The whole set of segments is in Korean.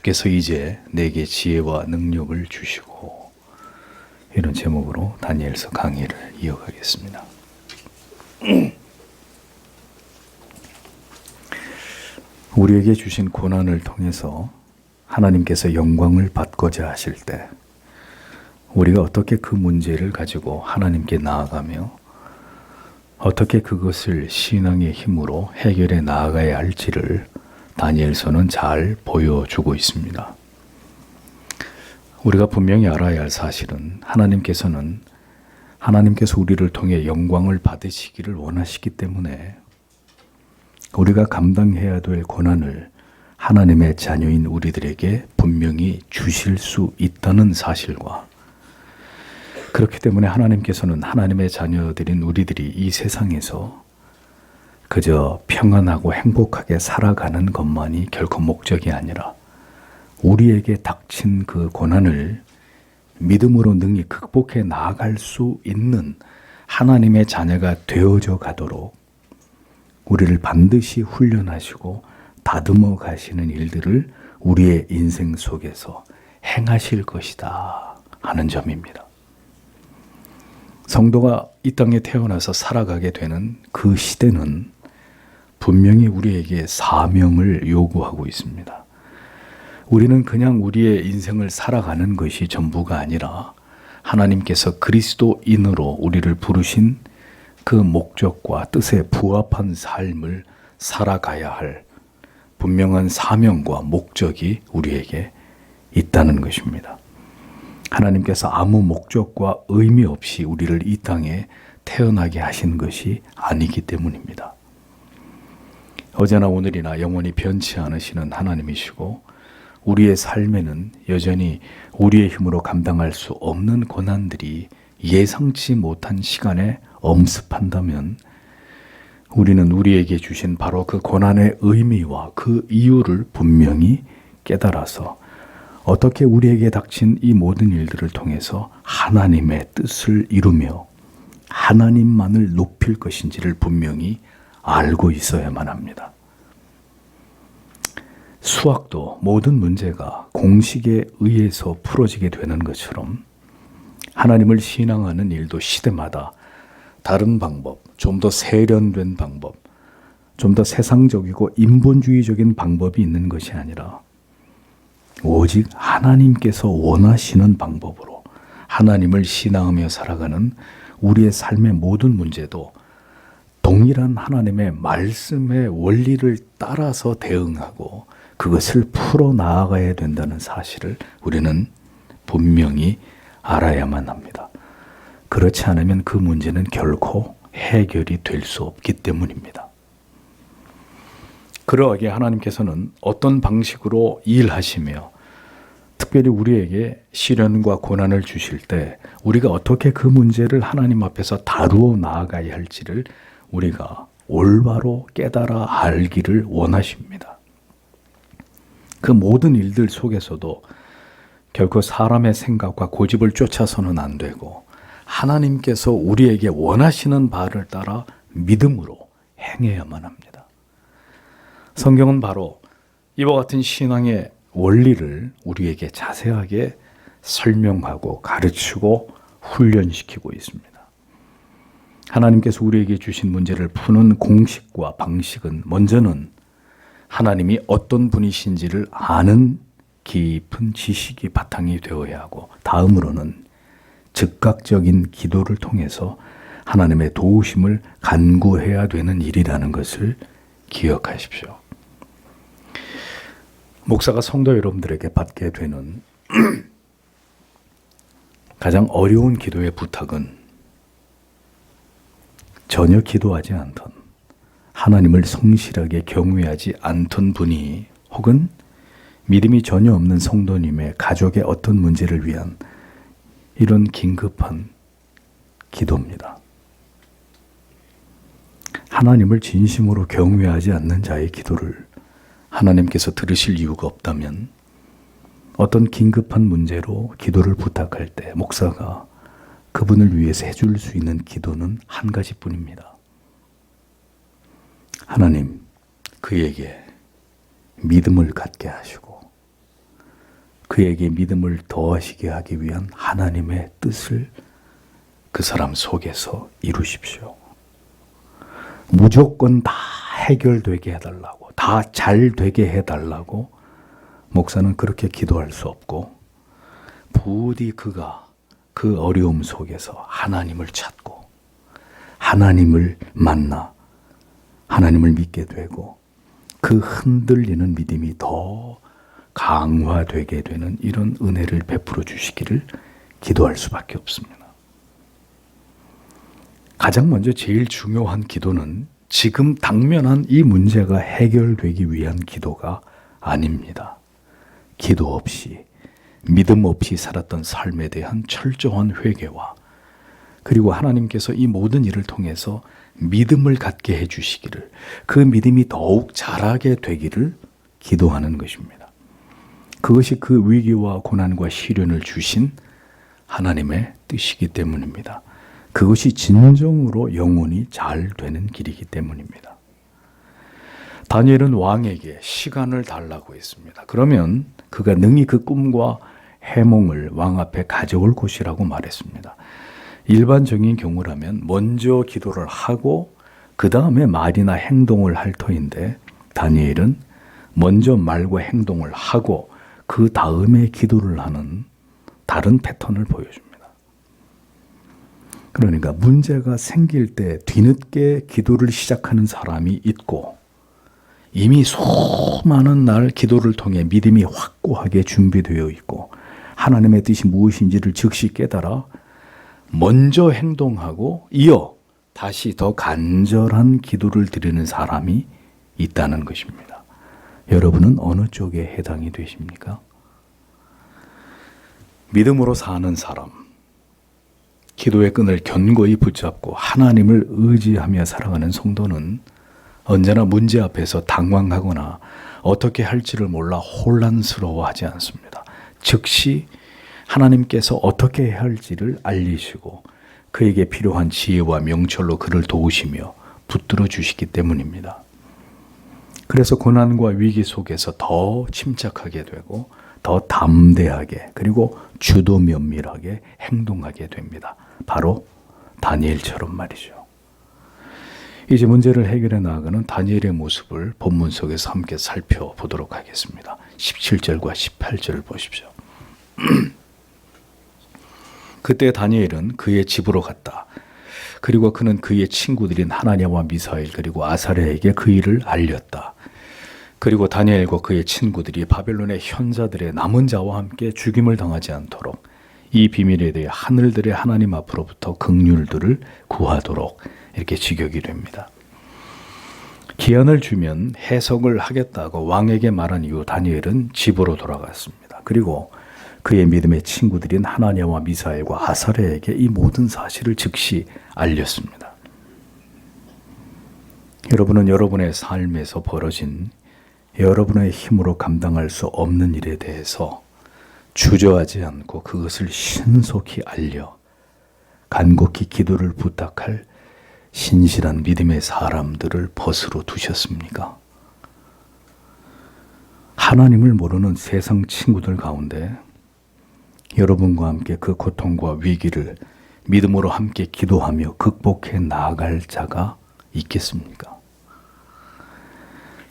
주께서 이제 내게 지혜와 능력을 주시고, 이런 제목으로 다니엘서 강의를 이어가겠습니다. 우리에게 주신 고난을 통해서 하나님께서 영광을 받고자 하실 때 우리가 어떻게 그 문제를 가지고 하나님께 나아가며 어떻게 그것을 신앙의 힘으로 해결해 나아가야 할지를 다니엘서는 잘 보여주고 있습니다. 우리가 분명히 알아야 할 사실은 하나님께서 우리를 통해 영광을 받으시기를 원하시기 때문에 우리가 감당해야 될 고난을 하나님의 자녀인 우리들에게 분명히 주실 수 있다는 사실과, 그렇기 때문에 하나님께서는 하나님의 자녀들인 우리들이 이 세상에서 그저 평안하고 행복하게 살아가는 것만이 결코 목적이 아니라 우리에게 닥친 그 고난을 믿음으로 능히 극복해 나아갈 수 있는 하나님의 자녀가 되어져 가도록 우리를 반드시 훈련하시고 다듬어 가시는 일들을 우리의 인생 속에서 행하실 것이다 하는 점입니다. 성도가 이 땅에 태어나서 살아가게 되는 그 시대는 분명히 우리에게 사명을 요구하고 있습니다. 우리는 그냥 우리의 인생을 살아가는 것이 전부가 아니라 하나님께서 그리스도인으로 우리를 부르신 그 목적과 뜻에 부합한 삶을 살아가야 할 분명한 사명과 목적이 우리에게 있다는 것입니다. 하나님께서 아무 목적과 의미 없이 우리를 이 땅에 태어나게 하신 것이 아니기 때문입니다. 어제나 오늘이나 영원히 변치 않으시는 하나님이시고 우리의 삶에는 여전히 우리의 힘으로 감당할 수 없는 고난들이 예상치 못한 시간에 엄습한다면 우리는 우리에게 주신 바로 그 고난의 의미와 그 이유를 분명히 깨달아서 어떻게 우리에게 닥친 이 모든 일들을 통해서 하나님의 뜻을 이루며 하나님만을 높일 것인지를 분명히 알고 있어야만 합니다. 수학도 모든 문제가 공식에 의해서 풀어지게 되는 것처럼 하나님을 신앙하는 일도 시대마다 다른 방법, 좀 더 세련된 방법, 좀 더 세상적이고 인본주의적인 방법이 있는 것이 아니라 오직 하나님께서 원하시는 방법으로 하나님을 신앙하며 살아가는 우리의 삶의 모든 문제도 동일한 하나님의 말씀의 원리를 따라서 대응하고 그것을 풀어나가야 된다는 사실을 우리는 분명히 알아야만 합니다. 그렇지 않으면 그 문제는 결코 해결이 될 수 없기 때문입니다. 그러하게 하나님께서는 어떤 방식으로 일하시며 특별히 우리에게 시련과 고난을 주실 때 우리가 어떻게 그 문제를 하나님 앞에서 다루어 나아가야 할지를 우리가 올바로 깨달아 알기를 원하십니다. 그 모든 일들 속에서도 결코 사람의 생각과 고집을 쫓아서는 안 되고 하나님께서 우리에게 원하시는 바를 따라 믿음으로 행해야만 합니다. 성경은 바로 이와 같은 신앙의 원리를 우리에게 자세하게 설명하고 가르치고 훈련시키고 있습니다. 하나님께서 우리에게 주신 문제를 푸는 공식과 방식은 먼저는 하나님이 어떤 분이신지를 아는 깊은 지식이 바탕이 되어야 하고, 다음으로는 즉각적인 기도를 통해서 하나님의 도우심을 간구해야 되는 일이라는 것을 기억하십시오. 목사가 성도 여러분들에게 받게 되는 가장 어려운 기도의 부탁은 전혀 기도하지 않던, 하나님을 성실하게 경외하지 않던 분이 혹은 믿음이 전혀 없는 성도님의 가족의 어떤 문제를 위한 이런 긴급한 기도입니다. 하나님을 진심으로 경외하지 않는 자의 기도를 하나님께서 들으실 이유가 없다면 어떤 긴급한 문제로 기도를 부탁할 때 목사가 그분을 위해서 해줄 수 있는 기도는 한 가지뿐입니다. 하나님, 그에게 믿음을 갖게 하시고 그에게 믿음을 더하시게 하기 위한 하나님의 뜻을 그 사람 속에서 이루십시오. 무조건 다 해결되게 해달라고, 다 잘 되게 해달라고 목사는 그렇게 기도할 수 없고, 부디 그가 그 어려움 속에서 하나님을 찾고 하나님을 만나 하나님을 믿게 되고 그 흔들리는 믿음이 더 강화되게 되는 이런 은혜를 베풀어 주시기를 기도할 수밖에 없습니다. 가장 먼저 제일 중요한 기도는 지금 당면한 이 문제가 해결되기 위한 기도가 아닙니다. 기도 없이, 믿음 없이 살았던 삶에 대한 철저한 회개와, 그리고 하나님께서 이 모든 일을 통해서 믿음을 갖게 해주시기를, 그 믿음이 더욱 자라게 되기를 기도하는 것입니다. 그것이 그 위기와 고난과 시련을 주신 하나님의 뜻이기 때문입니다. 그것이 진정으로 영혼이 잘 되는 길이기 때문입니다. 다니엘은 왕에게 시간을 달라고 했습니다. 그러면 그가 능히 그 꿈과 해몽을 왕 앞에 가져올 것이라고 말했습니다. 일반적인 경우라면 먼저 기도를 하고 그 다음에 말이나 행동을 할 터인데, 다니엘은 먼저 말과 행동을 하고 그 다음에 기도를 하는 다른 패턴을 보여줍니다. 그러니까 문제가 생길 때 뒤늦게 기도를 시작하는 사람이 있고, 이미 수많은 날 기도를 통해 믿음이 확고하게 준비되어 있고 하나님의 뜻이 무엇인지를 즉시 깨달아 먼저 행동하고 이어 다시 더 간절한 기도를 드리는 사람이 있다는 것입니다. 여러분은 어느 쪽에 해당이 되십니까? 믿음으로 사는 사람, 기도의 끈을 견고히 붙잡고 하나님을 의지하며 살아가는 성도는 언제나 문제 앞에서 당황하거나 어떻게 할지를 몰라 혼란스러워하지 않습니다. 즉시 하나님께서 어떻게 해야 할지를 알리시고 그에게 필요한 지혜와 명철로 그를 도우시며 붙들어 주시기 때문입니다. 그래서 고난과 위기 속에서 더 침착하게 되고 더 담대하게, 그리고 주도 면밀하게 행동하게 됩니다. 바로 다니엘처럼 말이죠. 이제 문제를 해결해 나가는 다니엘의 모습을 본문 속에서 함께 살펴보도록 하겠습니다. 17절과 18절을 보십시오. 그때 다니엘은 그의 집으로 갔다. 그리고 그는 그의 친구들인 하나냐와 미사엘 그리고 아사랴에게 그 일을 알렸다. 그리고 다니엘과 그의 친구들이 바벨론의 현자들의 남은 자와 함께 죽임을 당하지 않도록 이 비밀에 대해 하늘들의 하나님 앞으로부터 긍휼들을 구하도록 이렇게 직역이 됩니다. 기한을 주면 해석을 하겠다고 왕에게 말한 이후 다니엘은 집으로 돌아갔습니다. 그리고 그의 믿음의 친구들인 하나냐와 미사엘과 아사랴에게 이 모든 사실을 즉시 알렸습니다. 여러분은 여러분의 삶에서 벌어진 여러분의 힘으로 감당할 수 없는 일에 대해서 주저하지 않고 그것을 신속히 알려 간곡히 기도를 부탁할 신실한 믿음의 사람들을 벗으로 두셨습니까? 하나님을 모르는 세상 친구들 가운데 여러분과 함께 그 고통과 위기를 믿음으로 함께 기도하며 극복해 나아갈 자가 있겠습니까?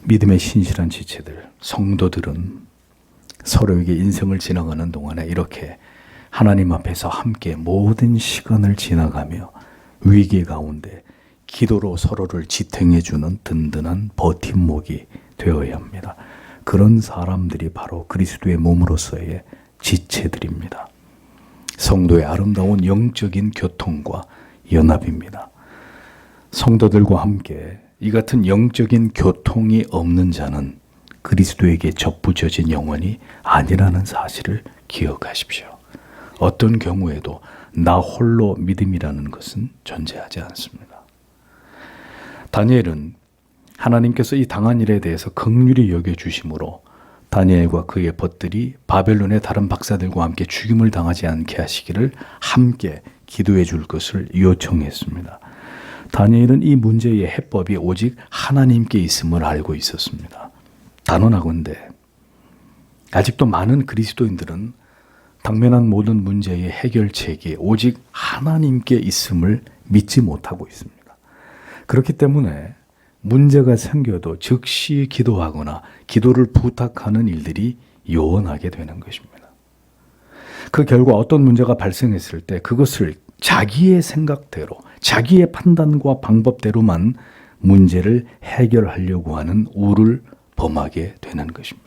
믿음의 신실한 지체들, 성도들은 서로에게 인생을 지나가는 동안에 이렇게 하나님 앞에서 함께 모든 시간을 지나가며 위기 가운데 기도로 서로를 지탱해주는 든든한 버팀목이 되어야 합니다. 그런 사람들이 바로 그리스도의 몸으로서의 지체들입니다. 성도의 아름다운 영적인 교통과 연합입니다. 성도들과 함께 이 같은 영적인 교통이 없는 자는 그리스도에게 접붙여진 영혼이 아니라는 사실을 기억하십시오. 어떤 경우에도 나 홀로 믿음이라는 것은 존재하지 않습니다. 다니엘은 하나님께서 이 당한 일에 대해서 긍휼히 여겨주심으로 다니엘과 그의 벗들이 바벨론의 다른 박사들과 함께 죽임을 당하지 않게 하시기를 함께 기도해 줄 것을 요청했습니다. 다니엘은 이 문제의 해법이 오직 하나님께 있음을 알고 있었습니다. 단언하건대 아직도 많은 그리스도인들은 당면한 모든 문제의 해결책이 오직 하나님께 있음을 믿지 못하고 있습니다. 그렇기 때문에 문제가 생겨도 즉시 기도하거나 기도를 부탁하는 일들이 요원하게 되는 것입니다. 그 결과 어떤 문제가 발생했을 때 그것을 자기의 생각대로, 자기의 판단과 방법대로만 문제를 해결하려고 하는 우를 범하게 되는 것입니다.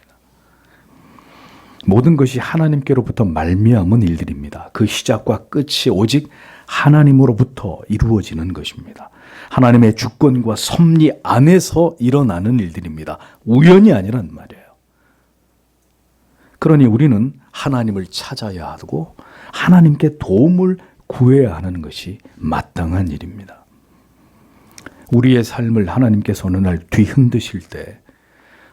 모든 것이 하나님께로부터 말미암은 일들입니다. 그 시작과 끝이 오직 하나님으로부터 이루어지는 것입니다. 하나님의 주권과 섭리 안에서 일어나는 일들입니다. 우연이 아니란 말이에요. 그러니 우리는 하나님을 찾아야 하고 하나님께 도움을 구해야 하는 것이 마땅한 일입니다. 우리의 삶을 하나님께서 어느 날 뒤흔드실 때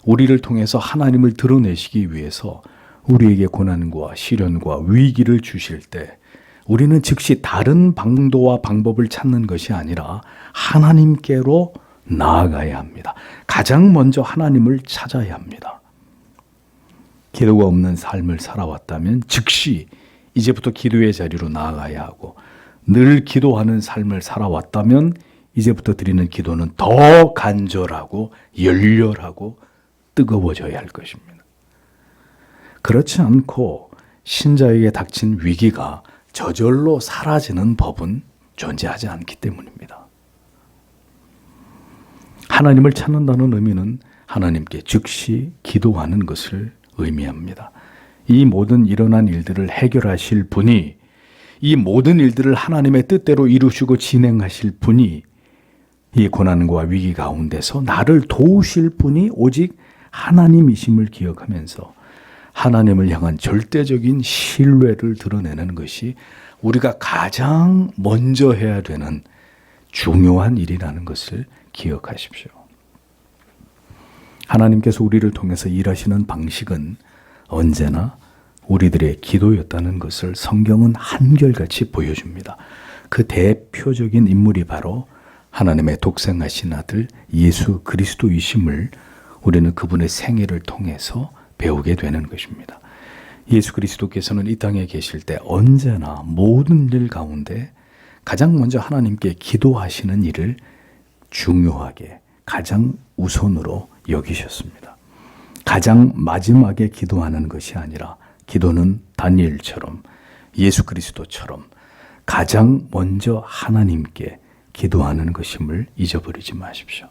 우리를 통해서 하나님을 드러내시기 위해서 우리에게 고난과 시련과 위기를 주실 때 우리는 즉시 다른 방도와 방법을 찾는 것이 아니라 하나님께로 나아가야 합니다. 가장 먼저 하나님을 찾아야 합니다. 기도가 없는 삶을 살아왔다면 즉시 이제부터 기도의 자리로 나아가야 하고, 늘 기도하는 삶을 살아왔다면 이제부터 드리는 기도는 더 간절하고 열렬하고 뜨거워져야 할 것입니다. 그렇지 않고 신자에게 닥친 위기가 저절로 사라지는 법은 존재하지 않기 때문입니다. 하나님을 찾는다는 의미는 하나님께 즉시 기도하는 것을 의미합니다. 이 모든 일어난 일들을 해결하실 분이, 이 모든 일들을 하나님의 뜻대로 이루시고 진행하실 분이, 이 고난과 위기 가운데서 나를 도우실 분이 오직 하나님이심을 기억하면서 하나님을 향한 절대적인 신뢰를 드러내는 것이 우리가 가장 먼저 해야 되는 중요한 일이라는 것을 기억하십시오. 하나님께서 우리를 통해서 일하시는 방식은 언제나 우리들의 기도였다는 것을 성경은 한결같이 보여줍니다. 그 대표적인 인물이 바로 하나님의 독생하신 아들 예수 그리스도이심을 우리는 그분의 생애를 통해서 배우게 되는 것입니다. 예수 그리스도께서는 이 땅에 계실 때 언제나 모든 일 가운데 가장 먼저 하나님께 기도하시는 일을 중요하게, 가장 우선으로 여기셨습니다. 가장 마지막에 기도하는 것이 아니라 기도는 다니엘처럼, 예수 그리스도처럼 가장 먼저 하나님께 기도하는 것임을 잊어버리지 마십시오.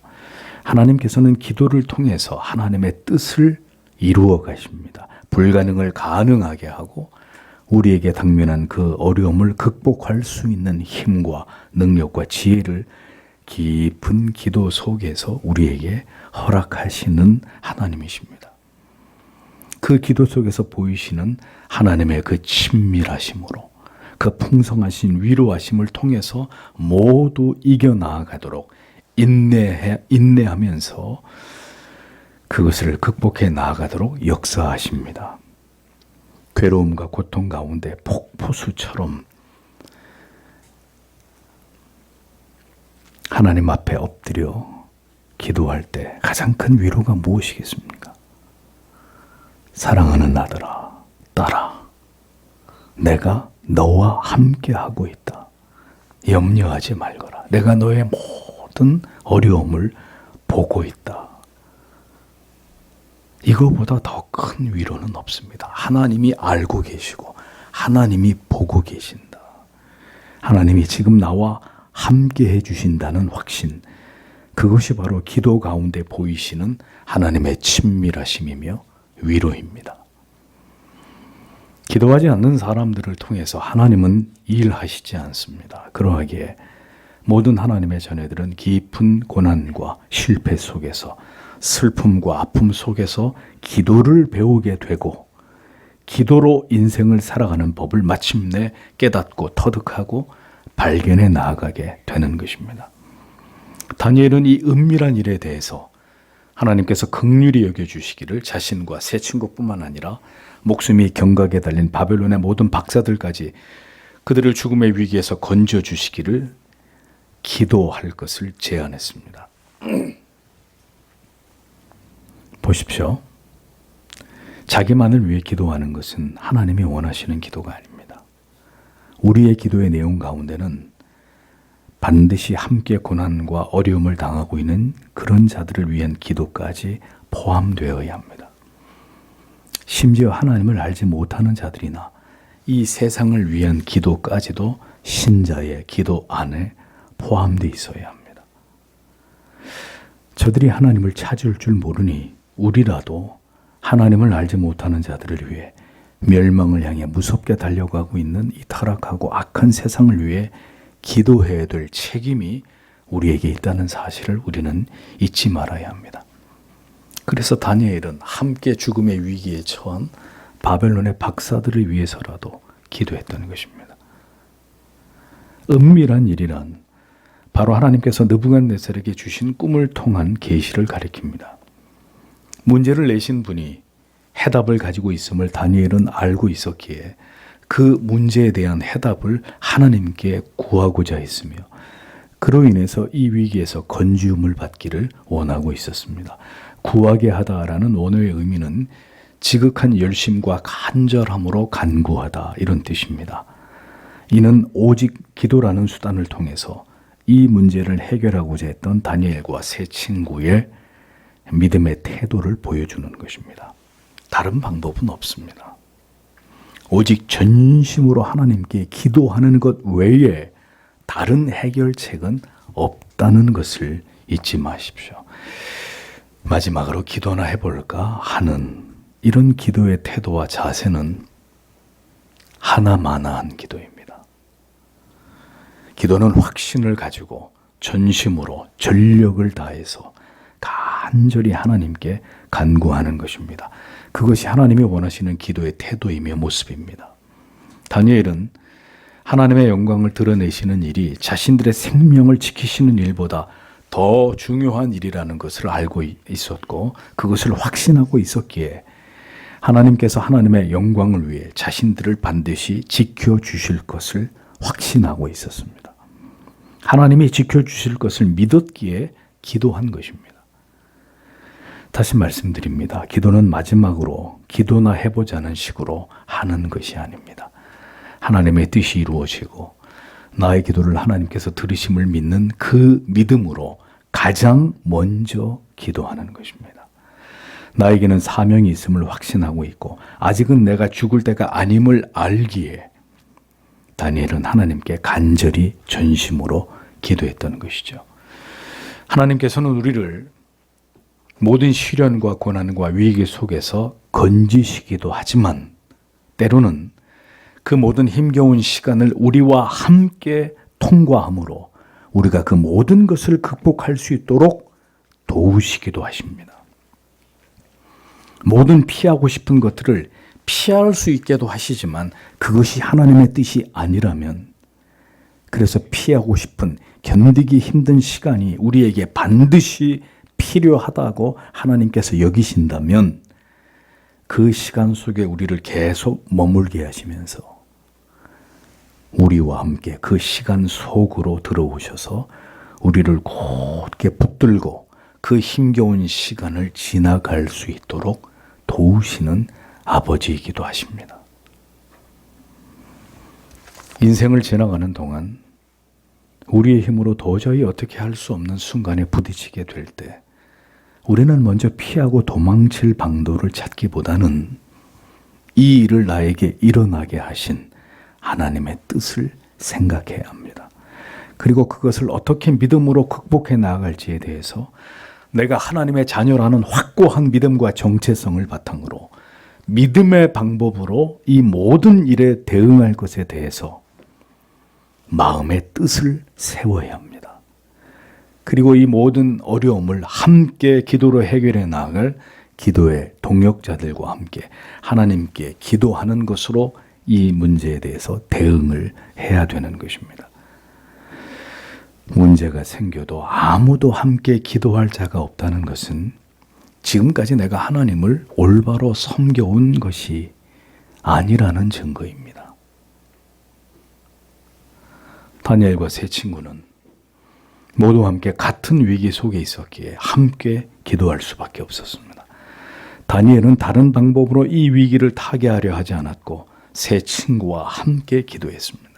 하나님께서는 기도를 통해서 하나님의 뜻을 이루어 가십니다. 불가능을 가능하게 하고 우리에게 당면한 그 어려움을 극복할 수 있는 힘과 능력과 지혜를 깊은 기도 속에서 우리에게 허락하시는 하나님이십니다. 그 기도 속에서 보이시는 하나님의 그 친밀하심으로, 그 풍성하신 위로하심을 통해서 모두 이겨나가도록 인내하면서 그것을 극복해 나아가도록 역사하십니다. 괴로움과 고통 가운데 폭포수처럼 하나님 앞에 엎드려 기도할 때 가장 큰 위로가 무엇이겠습니까? 사랑하는 아들아, 딸아, 내가 너와 함께하고 있다. 염려하지 말거라. 내가 너의 모든 어려움을 보고 있다. 이거보다 더 큰 위로는 없습니다. 하나님이 알고 계시고 하나님이 보고 계신다. 하나님이 지금 나와 함께 해주신다는 확신, 그것이 바로 기도 가운데 보이시는 하나님의 친밀하심이며 위로입니다. 기도하지 않는 사람들을 통해서 하나님은 일하시지 않습니다. 그러하기에 모든 하나님의 자녀들은 깊은 고난과 실패 속에서, 슬픔과 아픔 속에서 기도를 배우게 되고 기도로 인생을 살아가는 법을 마침내 깨닫고 터득하고 발견해 나아가게 되는 것입니다. 다니엘은 이 은밀한 일에 대해서 하나님께서 긍휼히 여겨주시기를 자신과 세 친구뿐만 아니라 목숨이 경각에 달린 바벨론의 모든 박사들까지 그들을 죽음의 위기에서 건져주시기를 기도할 것을 제안했습니다. 보십시오. 자기만을 위해 기도하는 것은 하나님이 원하시는 기도가 아닙니다. 우리의 기도의 내용 가운데는 반드시 함께 고난과 어려움을 당하고 있는 그런 자들을 위한 기도까지 포함되어야 합니다. 심지어 하나님을 알지 못하는 자들이나 이 세상을 위한 기도까지도 신자의 기도 안에 포함되어 있어야 합니다. 저들이 하나님을 찾을 줄 모르니 우리라도 하나님을 알지 못하는 자들을 위해 멸망을 향해 무섭게 달려가고 있는 이 타락하고 악한 세상을 위해 기도해야 될 책임이 우리에게 있다는 사실을 우리는 잊지 말아야 합니다. 그래서 다니엘은 함께 죽음의 위기에 처한 바벨론의 박사들을 위해서라도 기도했던 것입니다. 은밀한 일이란 바로 하나님께서 느부갓네살에게 주신 꿈을 통한 계시를 가리킵니다. 문제를 내신 분이 해답을 가지고 있음을 다니엘은 알고 있었기에 그 문제에 대한 해답을 하나님께 구하고자 했으며 그로 인해서 이 위기에서 건지움을 받기를 원하고 있었습니다. 구하게 하다라는 원어의 의미는 지극한 열심과 간절함으로 간구하다 이런 뜻입니다. 이는 오직 기도라는 수단을 통해서 이 문제를 해결하고자 했던 다니엘과 세 친구의 믿음의 태도를 보여주는 것입니다. 다른 방법은 없습니다. 오직 전심으로 하나님께 기도하는 것 외에 다른 해결책은 없다는 것을 잊지 마십시오. 마지막으로 기도나 해볼까 하는 이런 기도의 태도와 자세는 하나마나한 기도입니다. 기도는 확신을 가지고 전심으로 전력을 다해서 간절히 하나님께 간구하는 것입니다. 그것이 하나님이 원하시는 기도의 태도이며 모습입니다. 다니엘은 하나님의 영광을 드러내시는 일이 자신들의 생명을 지키시는 일보다 더 중요한 일이라는 것을 알고 있었고 그것을 확신하고 있었기에 하나님께서 하나님의 영광을 위해 자신들을 반드시 지켜주실 것을 확신하고 있었습니다. 하나님이 지켜주실 것을 믿었기에 기도한 것입니다. 다시 말씀드립니다. 기도는 마지막으로 기도나 해보자는 식으로 하는 것이 아닙니다. 하나님의 뜻이 이루어지고 나의 기도를 하나님께서 들으심을 믿는 그 믿음으로 가장 먼저 기도하는 것입니다. 나에게는 사명이 있음을 확신하고 있고 아직은 내가 죽을 때가 아님을 알기에 다니엘은 하나님께 간절히 전심으로 기도했던 것이죠. 하나님께서는 우리를 모든 시련과 고난과 위기 속에서 건지시기도 하지만 때로는 그 모든 힘겨운 시간을 우리와 함께 통과함으로 우리가 그 모든 것을 극복할 수 있도록 도우시기도 하십니다. 모든 피하고 싶은 것들을 피할 수 있게도 하시지만 그것이 하나님의 뜻이 아니라면 그래서 피하고 싶은 견디기 힘든 시간이 우리에게 반드시 필요하다고 하나님께서 여기신다면 그 시간 속에 우리를 계속 머물게 하시면서 우리와 함께 그 시간 속으로 들어오셔서 우리를 곧게 붙들고 그 힘겨운 시간을 지나갈 수 있도록 도우시는 아버지이기도 하십니다. 인생을 지나가는 동안 우리의 힘으로 도저히 어떻게 할 수 없는 순간에 부딪히게 될 때 우리는 먼저 피하고 도망칠 방도를 찾기보다는 이 일을 나에게 일어나게 하신 하나님의 뜻을 생각해야 합니다. 그리고 그것을 어떻게 믿음으로 극복해 나아갈지에 대해서 내가 하나님의 자녀라는 확고한 믿음과 정체성을 바탕으로 믿음의 방법으로 이 모든 일에 대응할 것에 대해서 마음의 뜻을 세워야 합니다. 그리고 이 모든 어려움을 함께 기도로 해결해 나갈 기도의 동역자들과 함께 하나님께 기도하는 것으로 이 문제에 대해서 대응을 해야 되는 것입니다. 문제가 생겨도 아무도 함께 기도할 자가 없다는 것은 지금까지 내가 하나님을 올바로 섬겨온 것이 아니라는 증거입니다. 다니엘과 세 친구는 모두 함께 같은 위기 속에 있었기에 함께 기도할 수밖에 없었습니다. 다니엘은 다른 방법으로 이 위기를 타개하려 하지 않았고 세 친구와 함께 기도했습니다.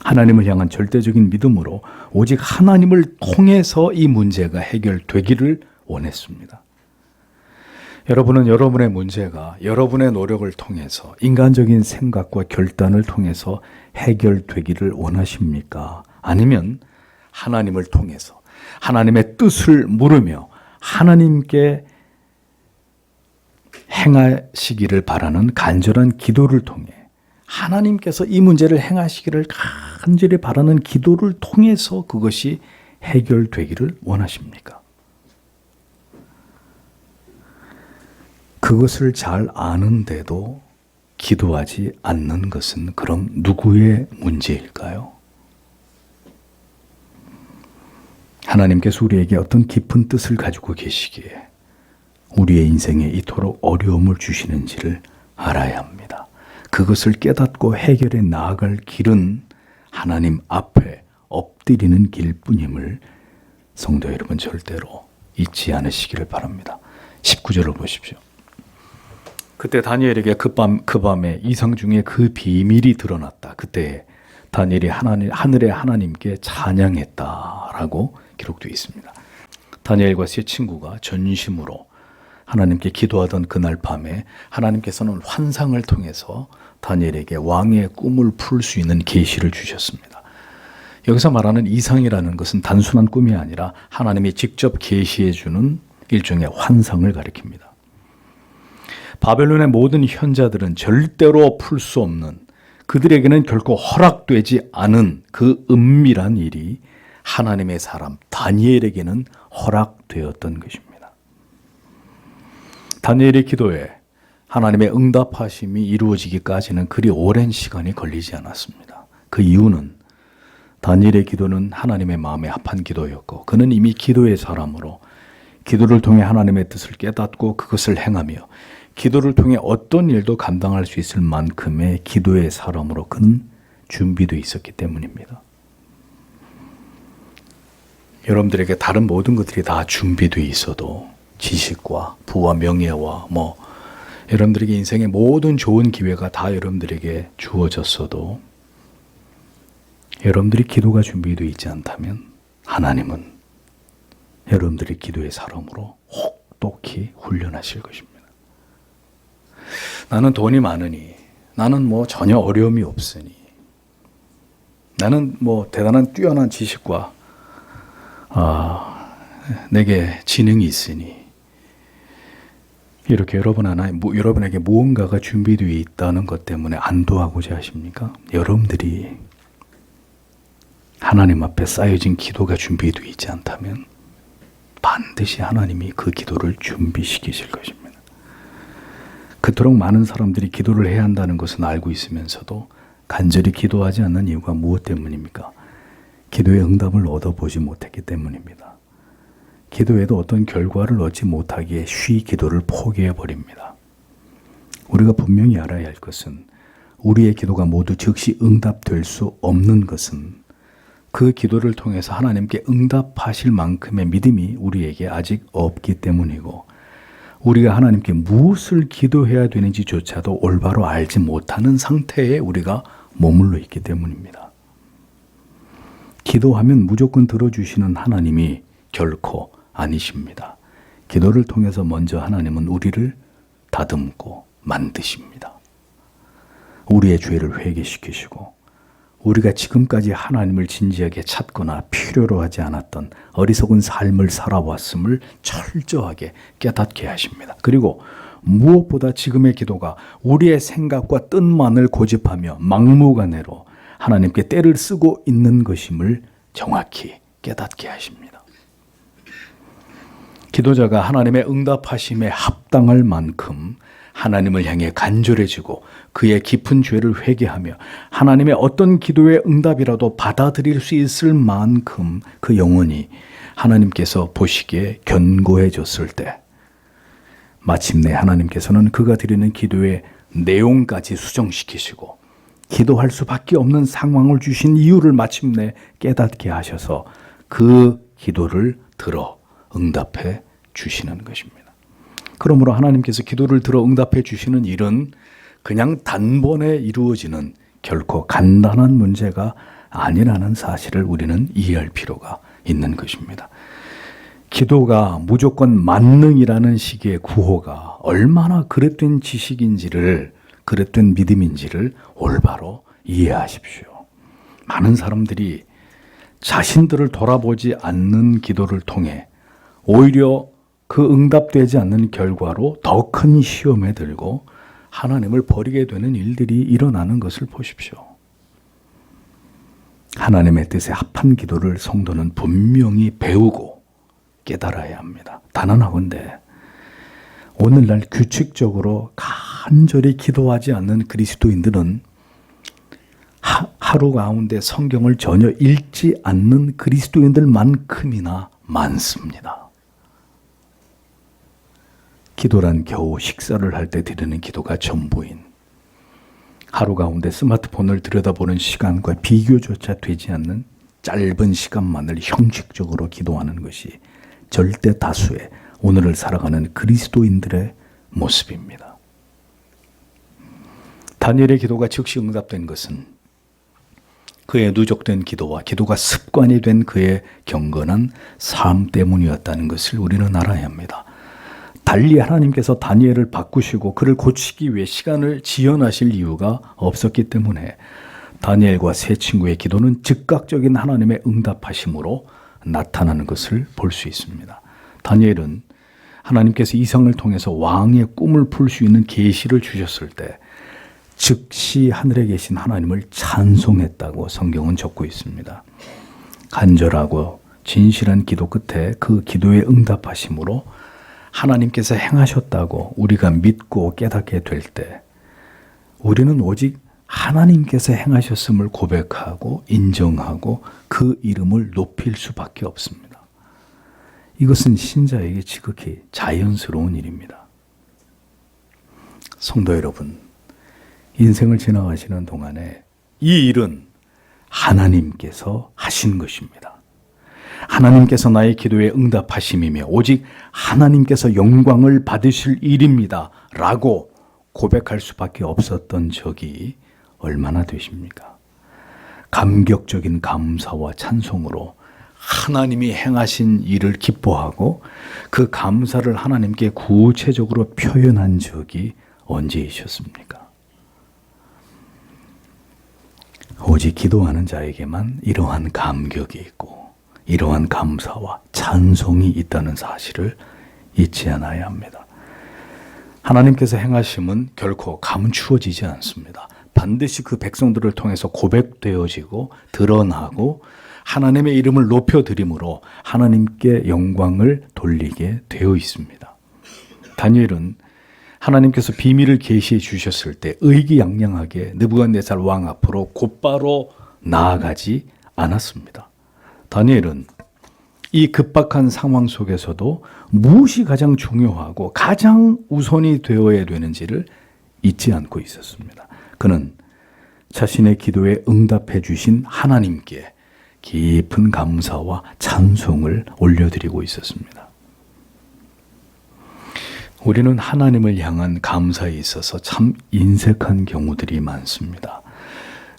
하나님을 향한 절대적인 믿음으로 오직 하나님을 통해서 이 문제가 해결되기를 원했습니다. 여러분은 여러분의 문제가 여러분의 노력을 통해서 인간적인 생각과 결단을 통해서 해결되기를 원하십니까? 아니면 하나님을 통해서 하나님의 뜻을 물으며 하나님께 행하시기를 바라는 간절한 기도를 통해 하나님께서 이 문제를 행하시기를 간절히 바라는 기도를 통해서 그것이 해결되기를 원하십니까? 그것을 잘 아는데도 기도하지 않는 것은 그럼 누구의 문제일까요? 하나님께서 우리에게 어떤 깊은 뜻을 가지고 계시기에 우리의 인생에 이토록 어려움을 주시는지를 알아야 합니다. 그것을 깨닫고 해결해 나아갈 길은 하나님 앞에 엎드리는 길뿐임을 성도 여러분 절대로 잊지 않으시기를 바랍니다. 19절을 보십시오. 그때 다니엘에게 그 밤에 이상 중에 그 비밀이 드러났다. 그때 다니엘이 하늘의 하나님께 찬양했다라고 기록되어 있습니다. 다니엘과 세 친구가 전심으로 하나님께 기도하던 그날 밤에 하나님께서는 환상을 통해서 다니엘에게 왕의 꿈을 풀 수 있는 계시를 주셨습니다. 여기서 말하는 이상이라는 것은 단순한 꿈이 아니라 하나님이 직접 계시해 주는 일종의 환상을 가리킵니다. 바벨론의 모든 현자들은 절대로 풀 수 없는, 그들에게는 결코 허락되지 않은 그 은밀한 일이 하나님의 사람 다니엘에게는 허락되었던 것입니다. 다니엘의 기도에 하나님의 응답하심이 이루어지기까지는 그리 오랜 시간이 걸리지 않았습니다. 그 이유는 다니엘의 기도는 하나님의 마음에 합한 기도였고 그는 이미 기도의 사람으로 기도를 통해 하나님의 뜻을 깨닫고 그것을 행하며 기도를 통해 어떤 일도 감당할 수 있을 만큼의 기도의 사람으로 그는 준비되어 있었기 때문입니다. 여러분들에게 다른 모든 것들이 다 준비되어 있어도 지식과 부와 명예와 여러분들에게 인생의 모든 좋은 기회가 다 여러분들에게 주어졌어도 여러분들이 기도가 준비되어 있지 않다면 하나님은 여러분들이 기도의 사람으로 혹독히 훈련하실 것입니다. 나는 돈이 많으니, 나는 전혀 어려움이 없으니, 나는 대단한 뛰어난 지식과 내게 지능이 있으니 이렇게 여러분에게 무언가가 준비되어 있다는 것 때문에 안도하고자 하십니까? 여러분들이 하나님 앞에 쌓여진 기도가 준비되어 있지 않다면 반드시 하나님이 그 기도를 준비시키실 것입니다. 그토록 많은 사람들이 기도를 해야 한다는 것은 알고 있으면서도 간절히 기도하지 않는 이유가 무엇 때문입니까? 기도의 응답을 얻어보지 못했기 때문입니다. 기도에도 어떤 결과를 얻지 못하기에 쉬이 기도를 포기해버립니다. 우리가 분명히 알아야 할 것은 우리의 기도가 모두 즉시 응답될 수 없는 것은 그 기도를 통해서 하나님께 응답하실 만큼의 믿음이 우리에게 아직 없기 때문이고 우리가 하나님께 무엇을 기도해야 되는지조차도 올바로 알지 못하는 상태에 우리가 머물러 있기 때문입니다. 기도하면 무조건 들어주시는 하나님이 결코 아니십니다. 기도를 통해서 먼저 하나님은 우리를 다듬고 만드십니다. 우리의 죄를 회개시키시고 우리가 지금까지 하나님을 진지하게 찾거나 필요로 하지 않았던 어리석은 삶을 살아왔음을 철저하게 깨닫게 하십니다. 그리고 무엇보다 지금의 기도가 우리의 생각과 뜻만을 고집하며 막무가내로 하나님께 때를 쓰고 있는 것임을 정확히 깨닫게 하십니다. 기도자가 하나님의 응답하심에 합당할 만큼 하나님을 향해 간절해지고 그의 깊은 죄를 회개하며 하나님의 어떤 기도의 응답이라도 받아들일 수 있을 만큼 그 영혼이 하나님께서 보시기에 견고해졌을 때 마침내 하나님께서는 그가 드리는 기도의 내용까지 수정시키시고 기도할 수밖에 없는 상황을 주신 이유를 마침내 깨닫게 하셔서 그 기도를 들어 응답해 주시는 것입니다. 그러므로 하나님께서 기도를 들어 응답해 주시는 일은 그냥 단번에 이루어지는 결코 간단한 문제가 아니라는 사실을 우리는 이해할 필요가 있는 것입니다. 기도가 무조건 만능이라는 식의 구호가 얼마나 그릇된 지식인지를, 그릇된 믿음인지를 올바로 이해하십시오. 많은 사람들이 자신들을 돌아보지 않는 기도를 통해 오히려 그 응답되지 않는 결과로 더 큰 시험에 들고 하나님을 버리게 되는 일들이 일어나는 것을 보십시오. 하나님의 뜻에 합한 기도를 성도는 분명히 배우고 깨달아야 합니다. 단언하건대 오늘날 규칙적으로 간절히 기도하지 않는 그리스도인들은 하루 가운데 성경을 전혀 읽지 않는 그리스도인들만큼이나 많습니다. 기도란 겨우 식사를 할 때 드리는 기도가 전부인, 하루 가운데 스마트폰을 들여다보는 시간과 비교조차 되지 않는 짧은 시간만을 형식적으로 기도하는 것이 절대 다수의 오늘을 살아가는 그리스도인들의 모습입니다. 다니엘의 기도가 즉시 응답된 것은 그의 누적된 기도와 기도가 습관이 된 그의 경건한 삶 때문이었다는 것을 우리는 알아야 합니다. 달리 하나님께서 다니엘을 바꾸시고 그를 고치기 위해 시간을 지연하실 이유가 없었기 때문에 다니엘과 세 친구의 기도는 즉각적인 하나님의 응답하심으로 나타나는 것을 볼 수 있습니다. 다니엘은 하나님께서 이성을 통해서 왕의 꿈을 풀 수 있는 계시를 주셨을 때 즉시 하늘에 계신 하나님을 찬송했다고 성경은 적고 있습니다. 간절하고 진실한 기도 끝에 그 기도의 응답하심으로 하나님께서 행하셨다고 우리가 믿고 깨닫게 될 때 우리는 오직 하나님께서 행하셨음을 고백하고 인정하고 그 이름을 높일 수밖에 없습니다. 이것은 신자에게 지극히 자연스러운 일입니다. 성도 여러분, 인생을 지나가시는 동안에 이 일은 하나님께서 하신 것입니다. 하나님께서 나의 기도에 응답하심이며 오직 하나님께서 영광을 받으실 일입니다 라고 고백할 수밖에 없었던 적이 얼마나 되십니까? 감격적인 감사와 찬송으로 하나님이 행하신 일을 기뻐하고 그 감사를 하나님께 구체적으로 표현한 적이 언제이셨습니까? 오직 기도하는 자에게만 이러한 감격이 있고 이러한 감사와 찬송이 있다는 사실을 잊지 않아야 합니다. 하나님께서 행하심은 결코 감추어지지 않습니다. 반드시 그 백성들을 통해서 고백되어지고 드러나고 하나님의 이름을 높여드림으로 하나님께 영광을 돌리게 되어 있습니다. 다니엘은 하나님께서 비밀을 계시해 주셨을 때 의기양양하게 느부갓네살 왕 앞으로 곧바로 나아가지 않았습니다. 다니엘은 이 급박한 상황 속에서도 무엇이 가장 중요하고 가장 우선이 되어야 되는지를 잊지 않고 있었습니다. 그는 자신의 기도에 응답해 주신 하나님께 깊은 감사와 찬송을 올려드리고 있었습니다. 우리는 하나님을 향한 감사에 있어서 참 인색한 경우들이 많습니다.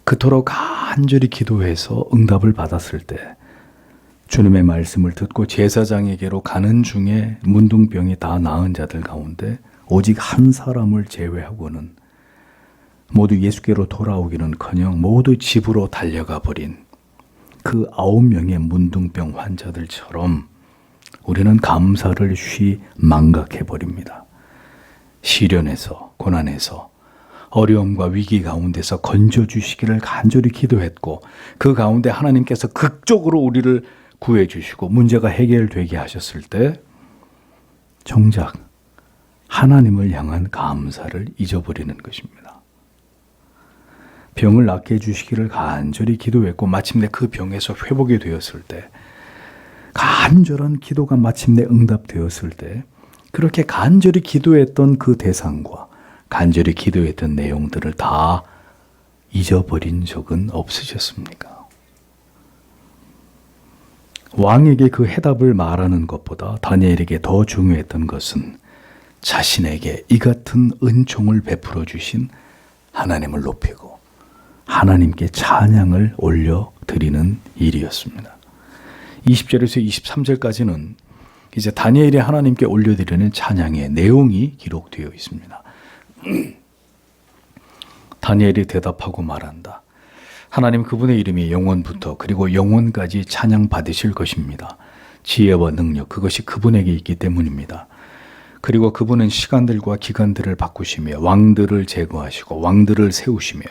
그토록 간절히 기도해서 응답을 받았을 때 주님의 말씀을 듣고 제사장에게로 가는 중에 문둥병이 다 나은 자들 가운데 오직 한 사람을 제외하고는 모두 예수께로 돌아오기는커녕 모두 집으로 달려가 버린 그 9명의 문둥병 환자들처럼 우리는 감사를 쉬 망각해버립니다. 시련에서, 고난에서, 어려움과 위기 가운데서 건져주시기를 간절히 기도했고 그 가운데 하나님께서 극적으로 우리를 구해주시고 문제가 해결되게 하셨을 때 정작 하나님을 향한 감사를 잊어버리는 것입니다. 병을 낫게 해주시기를 간절히 기도했고 마침내 그 병에서 회복이 되었을 때 간절한 기도가 마침내 응답되었을 때 그렇게 간절히 기도했던 그 대상과 간절히 기도했던 내용들을 다 잊어버린 적은 없으셨습니까? 왕에게 그 해답을 말하는 것보다 다니엘에게 더 중요했던 것은 자신에게 이 같은 은총을 베풀어 주신 하나님을 높이고 하나님께 찬양을 올려드리는 일이었습니다. 20절에서 23절까지는 이제 다니엘이 하나님께 올려드리는 찬양의 내용이 기록되어 있습니다. 다니엘이 대답하고 말한다. 하나님 그분의 이름이 영원부터 그리고 영원까지 찬양받으실 것입니다. 지혜와 능력 그것이 그분에게 있기 때문입니다. 그리고 그분은 시간들과 기간들을 바꾸시며 왕들을 제거하시고 왕들을 세우시며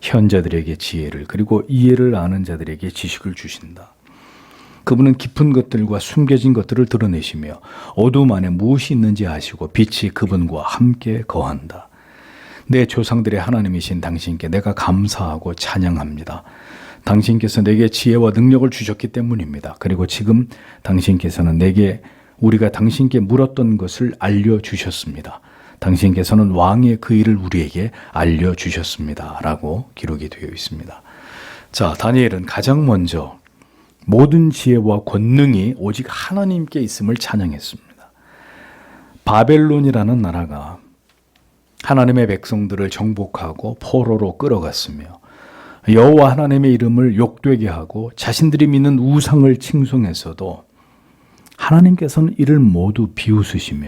현자들에게 지혜를 그리고 이해를 아는 자들에게 지식을 주신다. 그분은 깊은 것들과 숨겨진 것들을 드러내시며 어두움 안에 무엇이 있는지 아시고 빛이 그분과 함께 거한다. 내 조상들의 하나님이신 당신께 내가 감사하고 찬양합니다. 당신께서 내게 지혜와 능력을 주셨기 때문입니다. 그리고 지금 당신께서는 내게 우리가 당신께 물었던 것을 알려주셨습니다. 당신께서는 왕의 그 일을 우리에게 알려주셨습니다. 라고 기록이 되어 있습니다. 자, 다니엘은 가장 먼저 모든 지혜와 권능이 오직 하나님께 있음을 찬양했습니다. 바벨론이라는 나라가 하나님의 백성들을 정복하고 포로로 끌어갔으며 여호와 하나님의 이름을 욕되게 하고 자신들이 믿는 우상을 칭송해서도 하나님께서는 이를 모두 비웃으시며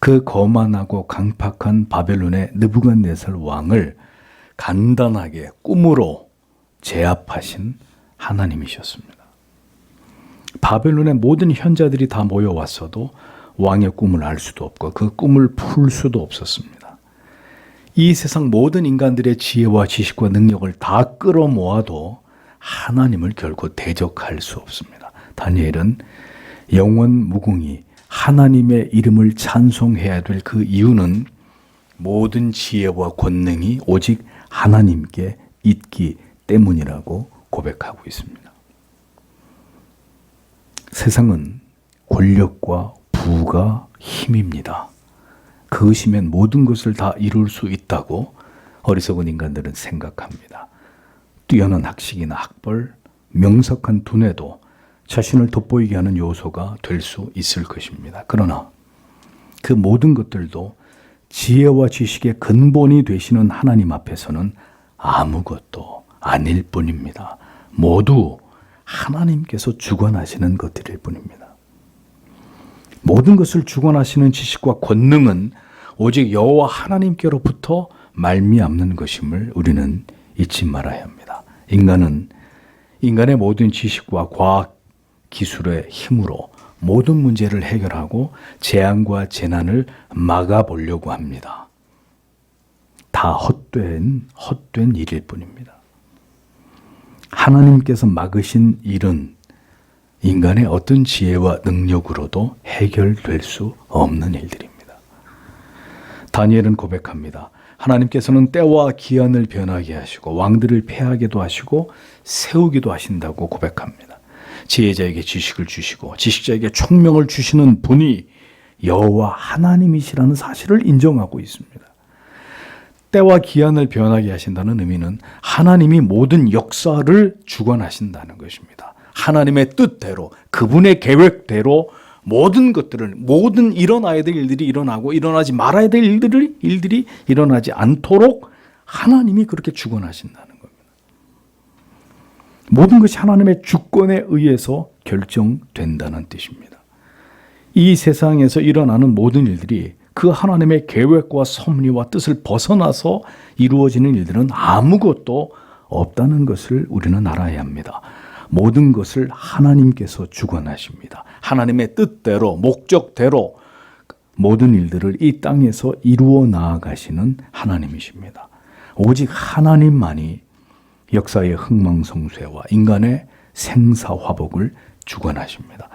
그 거만하고 강팍한 바벨론의 느부갓네살 왕을 간단하게 꿈으로 제압하신 하나님이셨습니다. 바벨론의 모든 현자들이 다 모여왔어도 왕의 꿈을 알 수도 없고 그 꿈을 풀 수도 없었습니다. 이 세상 모든 인간들의 지혜와 지식과 능력을 다 끌어모아도 하나님을 결코 대적할 수 없습니다. 다니엘은 영원 무궁히 하나님의 이름을 찬송해야 될 그 이유는 모든 지혜와 권능이 오직 하나님께 있기 때문이라고 고백하고 있습니다. 세상은 권력과 부가 힘입니다. 그것이면 모든 것을 다 이룰 수 있다고 어리석은 인간들은 생각합니다. 뛰어난 학식이나 학벌, 명석한 두뇌도 자신을 돋보이게 하는 요소가 될 수 있을 것입니다. 그러나 그 모든 것들도 지혜와 지식의 근본이 되시는 하나님 앞에서는 아무것도 아닐 뿐입니다. 모두 하나님께서 주관하시는 것들일 뿐입니다. 모든 것을 주관하시는 지식과 권능은 오직 여호와 하나님께로부터 말미암는 것임을 우리는 잊지 말아야 합니다. 인간은 인간의 모든 지식과 과학 기술의 힘으로 모든 문제를 해결하고 재앙과 재난을 막아보려고 합니다. 다 헛된 일일 뿐입니다. 하나님께서 막으신 일은 인간의 어떤 지혜와 능력으로도 해결될 수 없는 일들입니다. 다니엘은 고백합니다. 하나님께서는 때와 기한을 변하게 하시고 왕들을 패하게도 하시고 세우기도 하신다고 고백합니다. 지혜자에게 지식을 주시고 지식자에게 총명을 주시는 분이 여호와 하나님이시라는 사실을 인정하고 있습니다. 때와 기한을 변하게 하신다는 의미는 하나님이 모든 역사를 주관하신다는 것입니다. 하나님의 뜻대로 그분의 계획대로 모든 것들을 모든 일어나야 될 일들이 일어나고 일어나지 말아야 될 일들이 일어나지 않도록 하나님이 그렇게 주관하신다는 겁니다. 모든 것이 하나님의 주권에 의해서 결정된다는 뜻입니다. 이 세상에서 일어나는 모든 일들이 그 하나님의 계획과 섭리와 뜻을 벗어나서 이루어지는 일들은 아무것도 없다는 것을 우리는 알아야 합니다. 모든 것을 하나님께서 주관하십니다. 하나님의 뜻대로 목적대로 모든 일들을 이 땅에서 이루어 나아가시는 하나님이십니다. 오직 하나님만이 역사의 흥망성쇠와 인간의 생사화복을 주관하십니다.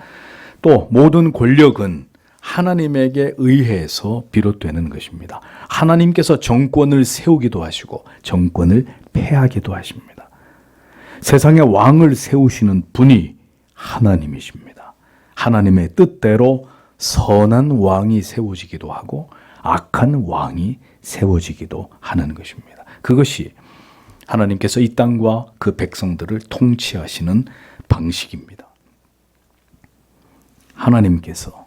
또 모든 권력은 하나님에게 의해서 비롯되는 것입니다. 하나님께서 정권을 세우기도 하시고 정권을 폐하기도 하십니다. 세상의 왕을 세우시는 분이 하나님이십니다. 하나님의 뜻대로 선한 왕이 세워지기도 하고 악한 왕이 세워지기도 하는 것입니다. 그것이 하나님께서 이 땅과 그 백성들을 통치하시는 방식입니다. 하나님께서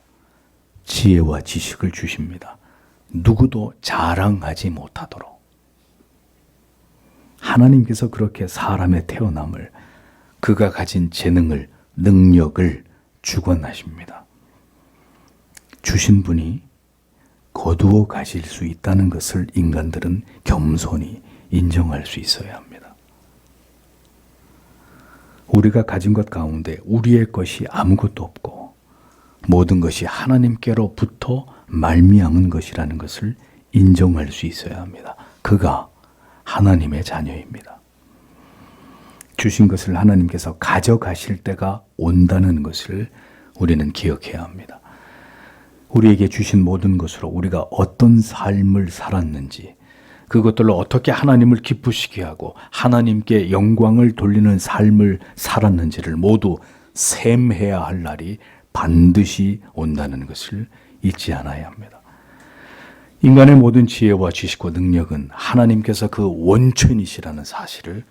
지혜와 지식을 주십니다. 누구도 자랑하지 못하도록 하나님께서 그렇게 사람의 태어남을, 그가 가진 재능을, 능력을 주관하십니다. 주신 분이 거두어 가실 수 있다는 것을 인간들은 겸손히 인정할 수 있어야 합니다. 우리가 가진 것 가운데 우리의 것이 아무것도 없고 모든 것이 하나님께로부터 말미암은 것이라는 것을 인정할 수 있어야 합니다. 그가 하나님의 자녀입니다. 주신 것을 하나님께서 가져가실 때가 온다는 것을 우리는 기억해야 합니다. 우리에게 주신 모든 것으로 우리가 어떤 삶을 살았는지, 그것들로 어떻게 하나님을 기쁘시게 하고 하나님께 영광을 돌리는 삶을 살았는지를 모두 셈해야 할 날이 반드시 온다는 것을 잊지 않아야 합니다. 인간의 모든 지혜와 지식과 능력은 하나님께서 그 원천이시라는 사실을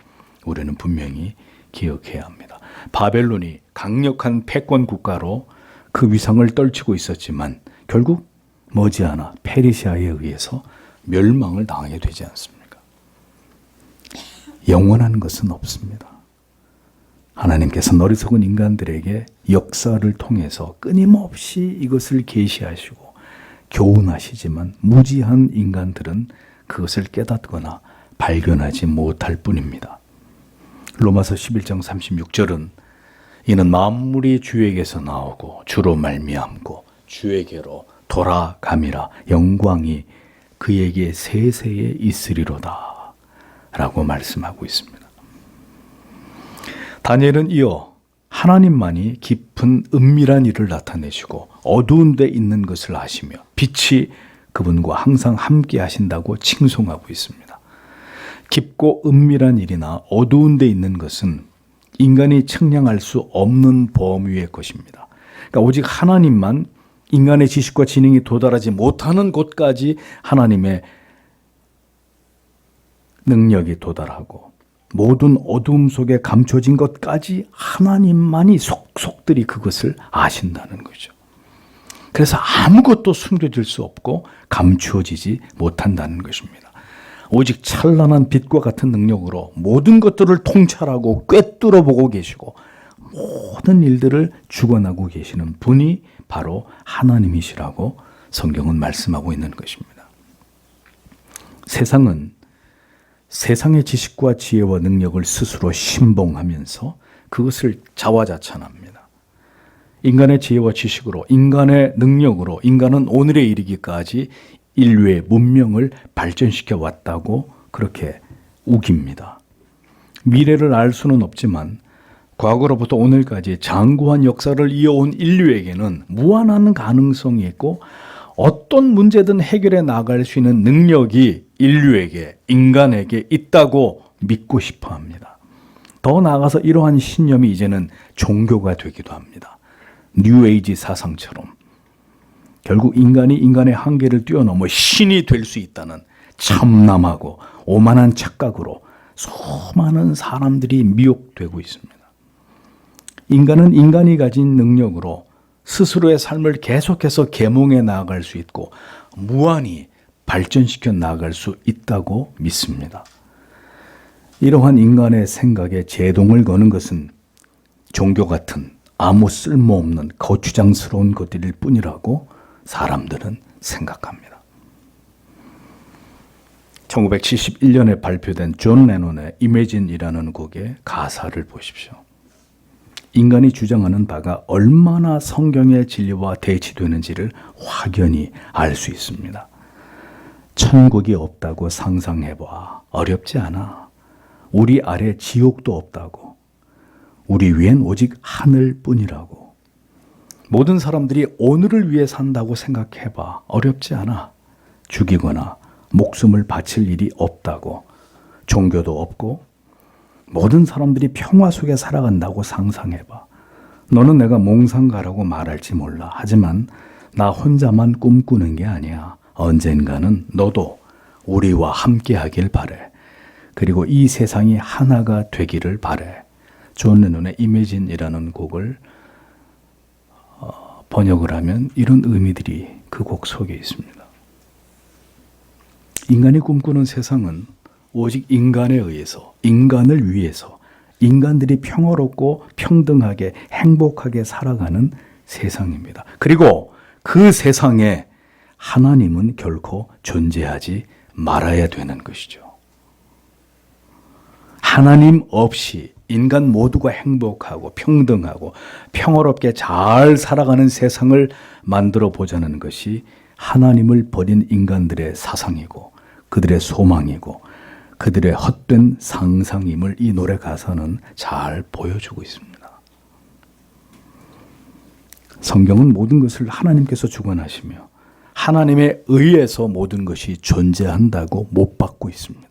우리는 분명히 기억해야 합니다. 바벨론이 강력한 패권 국가로 그 위상을 떨치고 있었지만 결국 머지않아 페르시아에 의해서 멸망을 당하게 되지 않습니까? 영원한 것은 없습니다. 하나님께서 어리석은 인간들에게 역사를 통해서 끊임없이 이것을 계시하시고 교훈하시지만 무지한 인간들은 그것을 깨닫거나 발견하지 못할 뿐입니다. 로마서 11장 36절은 이는 만물이 주에게서 나오고 주로 말미암고 주에게로 돌아감이라 영광이 그에게 세세에 있으리로다 라고 말씀하고 있습니다. 다니엘은 이어 하나님만이 깊은 은밀한 일을 나타내시고 어두운 데 있는 것을 아시며 빛이 그분과 항상 함께 하신다고 칭송하고 있습니다. 깊고 은밀한 일이나 어두운 데 있는 것은 인간이 측량할 수 없는 범위의 것입니다. 그러니까 오직 하나님만 인간의 지식과 지능이 도달하지 못하는 곳까지 하나님의 능력이 도달하고 모든 어두움 속에 감춰진 것까지 하나님만이 속속들이 그것을 아신다는 거죠. 그래서 아무것도 숨겨질 수 없고 감추어지지 못한다는 것입니다. 오직 찬란한 빛과 같은 능력으로 모든 것들을 통찰하고 꿰뚫어 보고 계시고 모든 일들을 주관하고 계시는 분이 바로 하나님이시라고 성경은 말씀하고 있는 것입니다. 세상은 세상의 지식과 지혜와 능력을 스스로 신봉하면서 그것을 자화자찬합니다. 인간의 지혜와 지식으로, 인간의 능력으로 인간은 오늘에 이르기까지 인류의 문명을 발전시켜 왔다고 그렇게 우깁니다. 미래를 알 수는 없지만 과거로부터 오늘까지 장구한 역사를 이어온 인류에게는 무한한 가능성이 있고 어떤 문제든 해결해 나갈 수 있는 능력이 인류에게, 인간에게 있다고 믿고 싶어 합니다. 더 나아가서 이러한 신념이 이제는 종교가 되기도 합니다. 뉴에이지 사상처럼 결국 인간이 인간의 한계를 뛰어넘어 신이 될 수 있다는 참남하고 오만한 착각으로 수많은 사람들이 미혹되고 있습니다. 인간은 인간이 가진 능력으로 스스로의 삶을 계속해서 계몽해 나아갈 수 있고 무한히 발전시켜 나아갈 수 있다고 믿습니다. 이러한 인간의 생각에 제동을 거는 것은 종교 같은 아무 쓸모없는 거추장스러운 것들일 뿐이라고 사람들은 생각합니다. 1971년에 발표된 존 레논의 Imagine이라는 곡의 가사를 보십시오. 인간이 주장하는 바가 얼마나 성경의 진리와 대치되는지를 확연히 알 수 있습니다. 천국이 없다고 상상해봐. 어렵지 않아. 우리 아래 지옥도 없다고. 우리 위엔 오직 하늘뿐이라고. 모든 사람들이 오늘을 위해 산다고 생각해봐. 어렵지 않아. 죽이거나 목숨을 바칠 일이 없다고. 종교도 없고 모든 사람들이 평화 속에 살아간다고 상상해봐. 너는 내가 몽상가라고 말할지 몰라. 하지만 나 혼자만 꿈꾸는 게 아니야. 언젠가는 너도 우리와 함께 하길 바래. 그리고 이 세상이 하나가 되기를 바래. 존 레논의 Imagine이라는 곡을 번역을 하면 이런 의미들이 그 곡 속에 있습니다. 인간이 꿈꾸는 세상은 오직 인간에 의해서, 인간을 위해서, 인간들이 평화롭고 평등하게 행복하게 살아가는 세상입니다. 그리고 그 세상에 하나님은 결코 존재하지 말아야 되는 것이죠. 하나님 없이 인간 모두가 행복하고 평등하고 평화롭게 잘 살아가는 세상을 만들어 보자는 것이 하나님을 버린 인간들의 사상이고 그들의 소망이고 그들의 헛된 상상임을 이 노래 가사는 잘 보여주고 있습니다. 성경은 모든 것을 하나님께서 주관하시며 하나님에 의해서 모든 것이 존재한다고 못 받고 있습니다.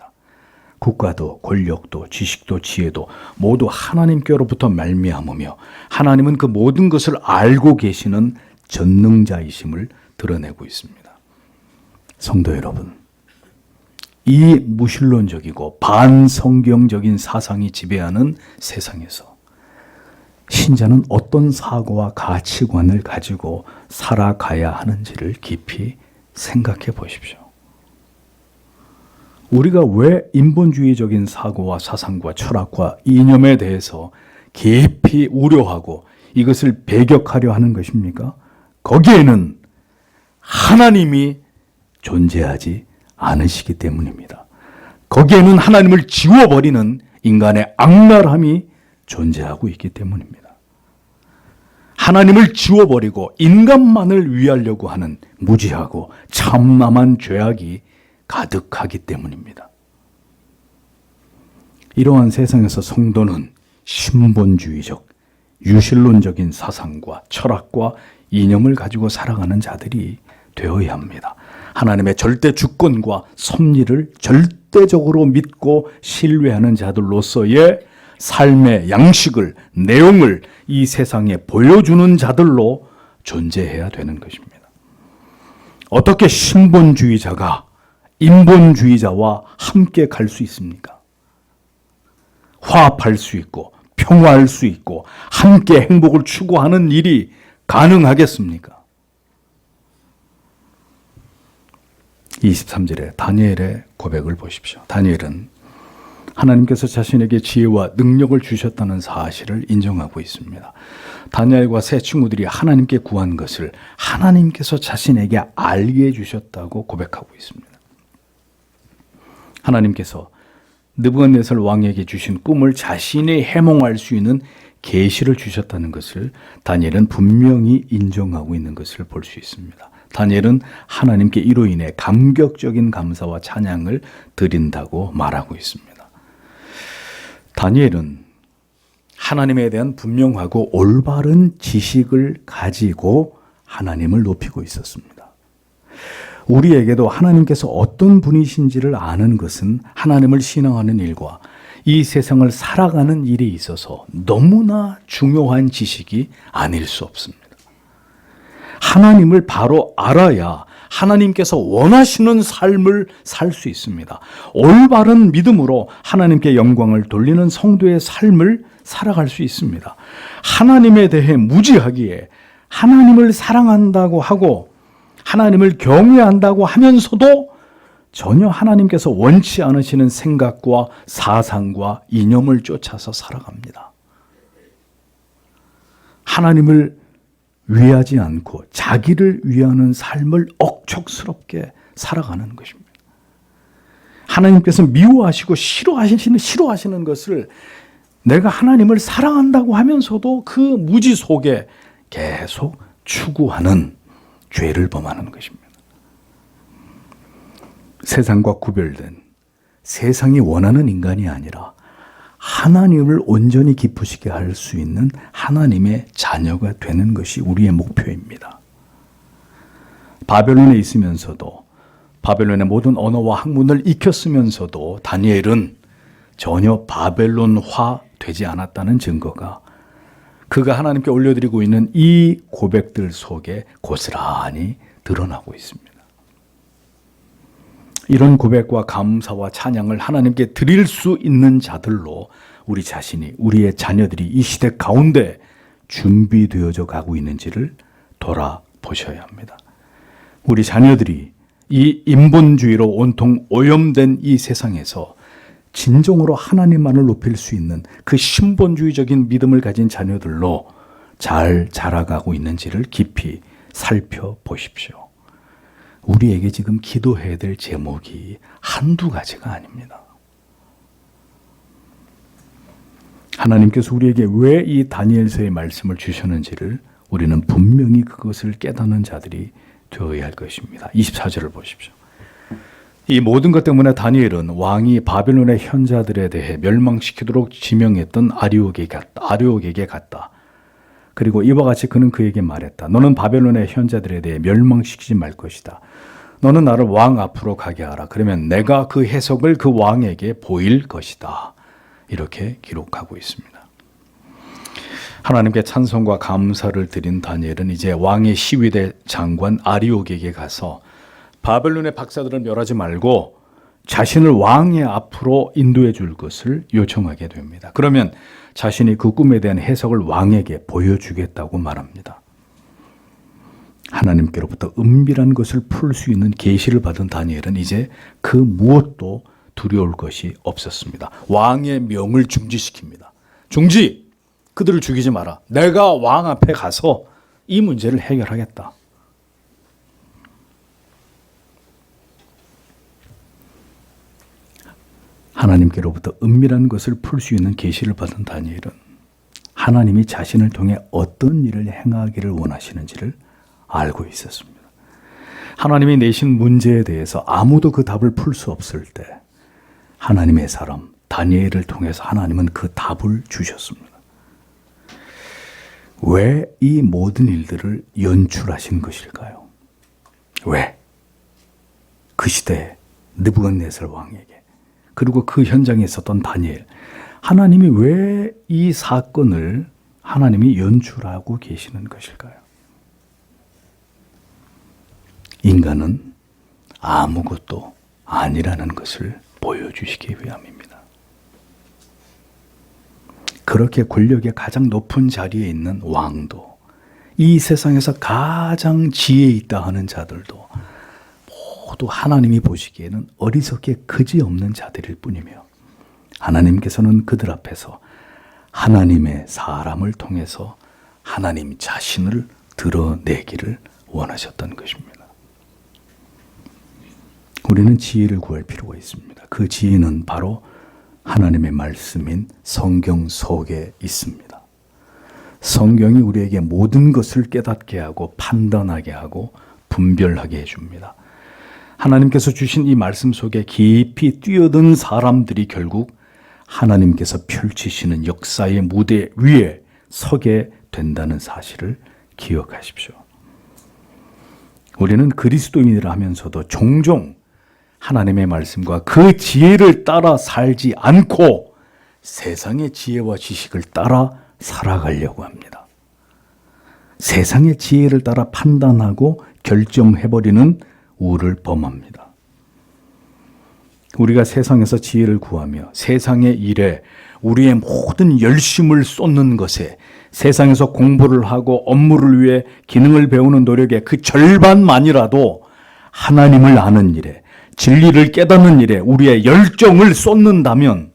국가도 권력도 지식도 지혜도 모두 하나님께로부터 말미암으며 하나님은 그 모든 것을 알고 계시는 전능자이심을 드러내고 있습니다. 성도 여러분, 이 무신론적이고 반성경적인 사상이 지배하는 세상에서 신자는 어떤 사고와 가치관을 가지고 살아가야 하는지를 깊이 생각해 보십시오. 우리가 왜 인본주의적인 사고와 사상과 철학과 이념에 대해서 깊이 우려하고 이것을 배격하려 하는 것입니까? 거기에는 하나님이 존재하지 않으시기 때문입니다. 거기에는 하나님을 지워버리는 인간의 악랄함이 존재하고 있기 때문입니다. 하나님을 지워버리고 인간만을 위하려고 하는 무지하고 참남한 죄악이 가득하기 때문입니다. 이러한 세상에서 성도는 신본주의적, 유실론적인 사상과 철학과 이념을 가지고 살아가는 자들이 되어야 합니다. 하나님의 절대 주권과 섭리를 절대적으로 믿고 신뢰하는 자들로서의 삶의 양식을, 내용을 이 세상에 보여주는 자들로 존재해야 되는 것입니다. 어떻게 신본주의자가 인본주의자와 함께 갈 수 있습니까? 화합할 수 있고 평화할 수 있고 함께 행복을 추구하는 일이 가능하겠습니까? 23절에 다니엘의 고백을 보십시오. 다니엘은 하나님께서 자신에게 지혜와 능력을 주셨다는 사실을 인정하고 있습니다. 다니엘과 세 친구들이 하나님께 구한 것을 하나님께서 자신에게 알게 해주셨다고 고백하고 있습니다. 하나님께서 느부갓네살 왕에게 주신 꿈을 자신이 해몽할 수 있는 계시를 주셨다는 것을 다니엘은 분명히 인정하고 있는 것을 볼 수 있습니다. 다니엘은 하나님께 이로 인해 감격적인 감사와 찬양을 드린다고 말하고 있습니다. 다니엘은 하나님에 대한 분명하고 올바른 지식을 가지고 하나님을 높이고 있었습니다. 우리에게도 하나님께서 어떤 분이신지를 아는 것은 하나님을 신앙하는 일과 이 세상을 살아가는 일에 있어서 너무나 중요한 지식이 아닐 수 없습니다. 하나님을 바로 알아야 하나님께서 원하시는 삶을 살 수 있습니다. 올바른 믿음으로 하나님께 영광을 돌리는 성도의 삶을 살아갈 수 있습니다. 하나님에 대해 무지하기에 하나님을 사랑한다고 하고 하나님을 경외한다고 하면서도 전혀 하나님께서 원치 않으시는 생각과 사상과 이념을 쫓아서 살아갑니다. 하나님을 위하지 않고 자기를 위하는 삶을 억척스럽게 살아가는 것입니다. 하나님께서 미워하시고 싫어하시는 것을 내가 하나님을 사랑한다고 하면서도 그 무지 속에 계속 추구하는 죄를 범하는 것입니다. 세상과 구별된 세상이 원하는 인간이 아니라 하나님을 온전히 기쁘시게 할 수 있는 하나님의 자녀가 되는 것이 우리의 목표입니다. 바벨론에 있으면서도 바벨론의 모든 언어와 학문을 익혔으면서도 다니엘은 전혀 바벨론화 되지 않았다는 증거가 그가 하나님께 올려드리고 있는 이 고백들 속에 고스란히 드러나고 있습니다. 이런 고백과 감사와 찬양을 하나님께 드릴 수 있는 자들로 우리 자신이, 우리의 자녀들이 이 시대 가운데 준비되어져 가고 있는지를 돌아보셔야 합니다. 우리 자녀들이 이 인본주의로 온통 오염된 이 세상에서 진정으로 하나님만을 높일 수 있는 그 신본주의적인 믿음을 가진 자녀들로 잘 자라가고 있는지를 깊이 살펴보십시오. 우리에게 지금 기도해야 될 제목이 한두 가지가 아닙니다. 하나님께서 우리에게 왜 이 다니엘서의 말씀을 주셨는지를 우리는 분명히 그것을 깨닫는 자들이 되어야 할 것입니다. 24절을 보십시오. 이 모든 것 때문에 다니엘은 왕이 바벨론의 현자들에 대해 멸망시키도록 지명했던 아리옥에게 갔다. 그리고 이와 같이 그는 그에게 말했다. 너는 바벨론의 현자들에 대해 멸망시키지 말 것이다. 너는 나를 왕 앞으로 가게 하라. 그러면 내가 그 해석을 그 왕에게 보일 것이다. 이렇게 기록하고 있습니다. 하나님께 찬송과 감사를 드린 다니엘은 이제 왕의 시위대 장관 아리옥에게 가서 바벨론의 박사들을 멸하지 말고 자신을 왕의 앞으로 인도해 줄 것을 요청하게 됩니다. 그러면 자신이 그 꿈에 대한 해석을 왕에게 보여주겠다고 말합니다. 하나님께로부터 은밀한 것을 풀 수 있는 계시를 받은 다니엘은 이제 그 무엇도 두려울 것이 없었습니다. 왕의 명을 중지시킵니다. 중지! 그들을 죽이지 마라. 내가 왕 앞에 가서 이 문제를 해결하겠다. 하나님께로부터 은밀한 것을 풀 수 있는 계시를 받은 다니엘은 하나님이 자신을 통해 어떤 일을 행하기를 원하시는지를 알고 있었습니다. 하나님이 내신 문제에 대해서 아무도 그 답을 풀 수 없을 때 하나님의 사람 다니엘을 통해서 하나님은 그 답을 주셨습니다. 왜 이 모든 일들을 연출하신 것일까요? 왜? 그 시대에 느부갓네살 왕에게 그리고 그 현장에 있었던 다니엘, 하나님이 왜 이 사건을 하나님이 연출하고 계시는 것일까요? 인간은 아무것도 아니라는 것을 보여주시기 위함입니다. 그렇게 권력의 가장 높은 자리에 있는 왕도, 이 세상에서 가장 지혜 있다 하는 자들도 모두 하나님이 보시기에는 어리석게 그지없는 자들일 뿐이며 하나님께서는 그들 앞에서 하나님의 사람을 통해서 하나님 자신을 드러내기를 원하셨던 것입니다. 우리는 지혜를 구할 필요가 있습니다. 그 지혜는 바로 하나님의 말씀인 성경 속에 있습니다. 성경이 우리에게 모든 것을 깨닫게 하고 판단하게 하고 분별하게 해줍니다. 하나님께서 주신 이 말씀 속에 깊이 뛰어든 사람들이 결국 하나님께서 펼치시는 역사의 무대 위에 서게 된다는 사실을 기억하십시오. 우리는 그리스도인이라 하면서도 종종 하나님의 말씀과 그 지혜를 따라 살지 않고 세상의 지혜와 지식을 따라 살아가려고 합니다. 세상의 지혜를 따라 판단하고 결정해버리는 우를 범합니다. 우리가 세상에서 지혜를 구하며 세상의 일에 우리의 모든 열심을 쏟는 것에 세상에서 공부를 하고 업무를 위해 기능을 배우는 노력의 그 절반만이라도 하나님을 아는 일에 진리를 깨닫는 일에 우리의 열정을 쏟는다면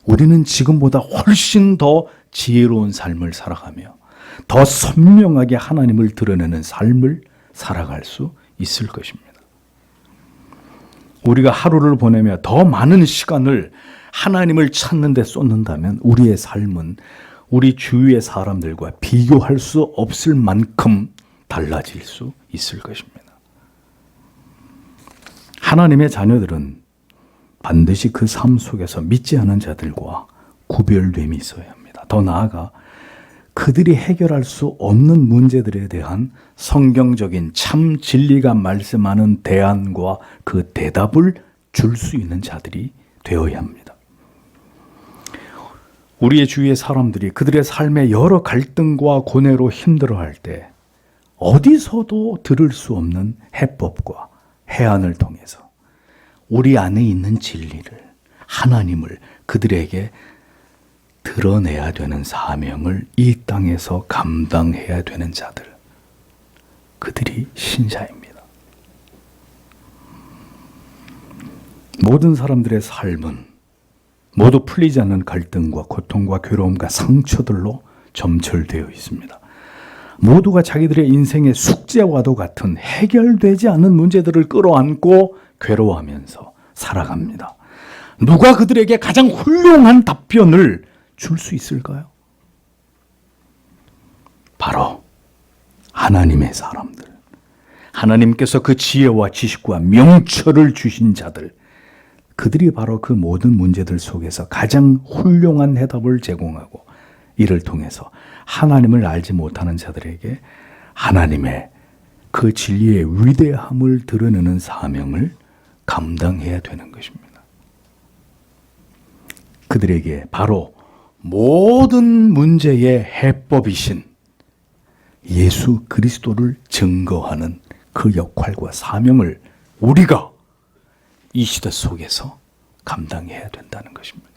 우리는 지금보다 훨씬 더 지혜로운 삶을 살아가며 더 선명하게 하나님을 드러내는 삶을 살아갈 수 있을 것입니다. 우리가 하루를 보내며 더 많은 시간을 하나님을 찾는 데 쏟는다면 우리의 삶은 우리 주위의 사람들과 비교할 수 없을 만큼 달라질 수 있을 것입니다. 하나님의 자녀들은 반드시 그 삶 속에서 믿지 않은 자들과 구별됨이 있어야 합니다. 더 나아가 그들이 해결할 수 없는 문제들에 대한 성경적인 참 진리가 말씀하는 대안과 그 대답을 줄 수 있는 자들이 되어야 합니다. 우리의 주위의 사람들이 그들의 삶의 여러 갈등과 고뇌로 힘들어할 때 어디서도 들을 수 없는 해법과 해안을 통해서 우리 안에 있는 진리를, 하나님을 그들에게 드러내야 되는 사명을 이 땅에서 감당해야 되는 자들, 그들이 신자입니다. 모든 사람들의 삶은 모두 풀리지 않는 갈등과 고통과 괴로움과 상처들로 점철되어 있습니다. 모두가 자기들의 인생의 숙제와도 같은 해결되지 않은 문제들을 끌어안고 괴로워하면서 살아갑니다. 누가 그들에게 가장 훌륭한 답변을 줄 수 있을까요? 바로 하나님의 사람들. 하나님께서 그 지혜와 지식과 명철을 주신 자들, 그들이 바로 그 모든 문제들 속에서 가장 훌륭한 해답을 제공하고, 이를 통해서 하나님을 알지 못하는 자들에게 하나님의 그 진리의 위대함을 드러내는 사명을 감당해야 되는 것입니다. 그들에게 바로 모든 문제의 해법이신 예수 그리스도를 증거하는 그 역할과 사명을 우리가 이 시대 속에서 감당해야 된다는 것입니다.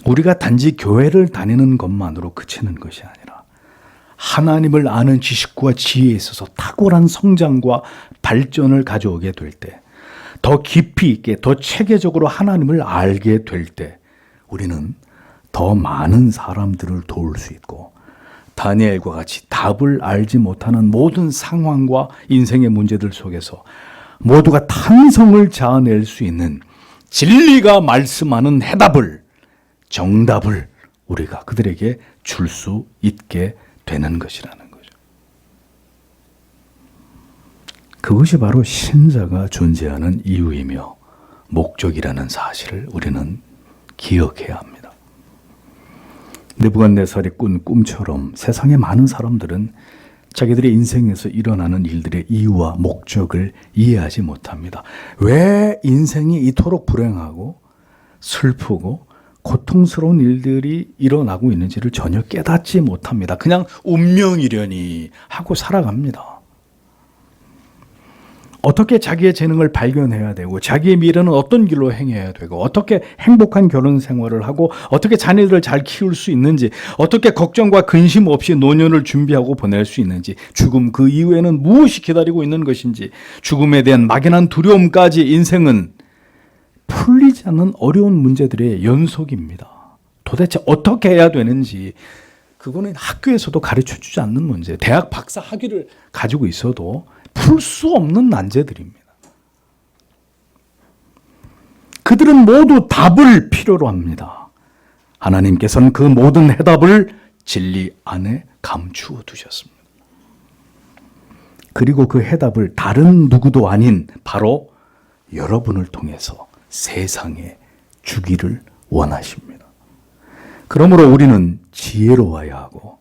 우리가 단지 교회를 다니는 것만으로 그치는 것이 아니라 하나님을 아는 지식과 지혜에 있어서 탁월한 성장과 발전을 가져오게 될 때, 더 깊이 있게, 더 체계적으로 하나님을 알게 될 때 우리는 더 많은 사람들을 도울 수 있고, 다니엘과 같이 답을 알지 못하는 모든 상황과 인생의 문제들 속에서 모두가 탄성을 자아낼 수 있는 진리가 말씀하는 해답을, 정답을 우리가 그들에게 줄 수 있게 되는 것이라는 거죠. 그것이 바로 신자가 존재하는 이유이며 목적이라는 사실을 우리는 기억해야 합니다. 느부갓네살이 꾼 꿈처럼 세상의 많은 사람들은 자기들의 인생에서 일어나는 일들의 이유와 목적을 이해하지 못합니다. 왜 인생이 이토록 불행하고 슬프고 고통스러운 일들이 일어나고 있는지를 전혀 깨닫지 못합니다. 그냥 운명이려니 하고 살아갑니다. 어떻게 자기의 재능을 발견해야 되고, 자기의 미래는 어떤 길로 행해야 되고, 어떻게 행복한 결혼 생활을 하고, 어떻게 자녀들을 잘 키울 수 있는지, 어떻게 걱정과 근심 없이 노년을 준비하고 보낼 수 있는지, 죽음 그 이후에는 무엇이 기다리고 있는 것인지, 죽음에 대한 막연한 두려움까지 인생은 풀리지 않는 어려운 문제들의 연속입니다. 도대체 어떻게 해야 되는지, 그거는 학교에서도 가르쳐주지 않는 문제, 대학 박사 학위를 가지고 있어도 풀 수 없는 난제들입니다. 그들은 모두 답을 필요로 합니다. 하나님께서는 그 모든 해답을 진리 안에 감추어 두셨습니다. 그리고 그 해답을 다른 누구도 아닌 바로 여러분을 통해서 세상에 주기를 원하십니다. 그러므로 우리는 지혜로워야 하고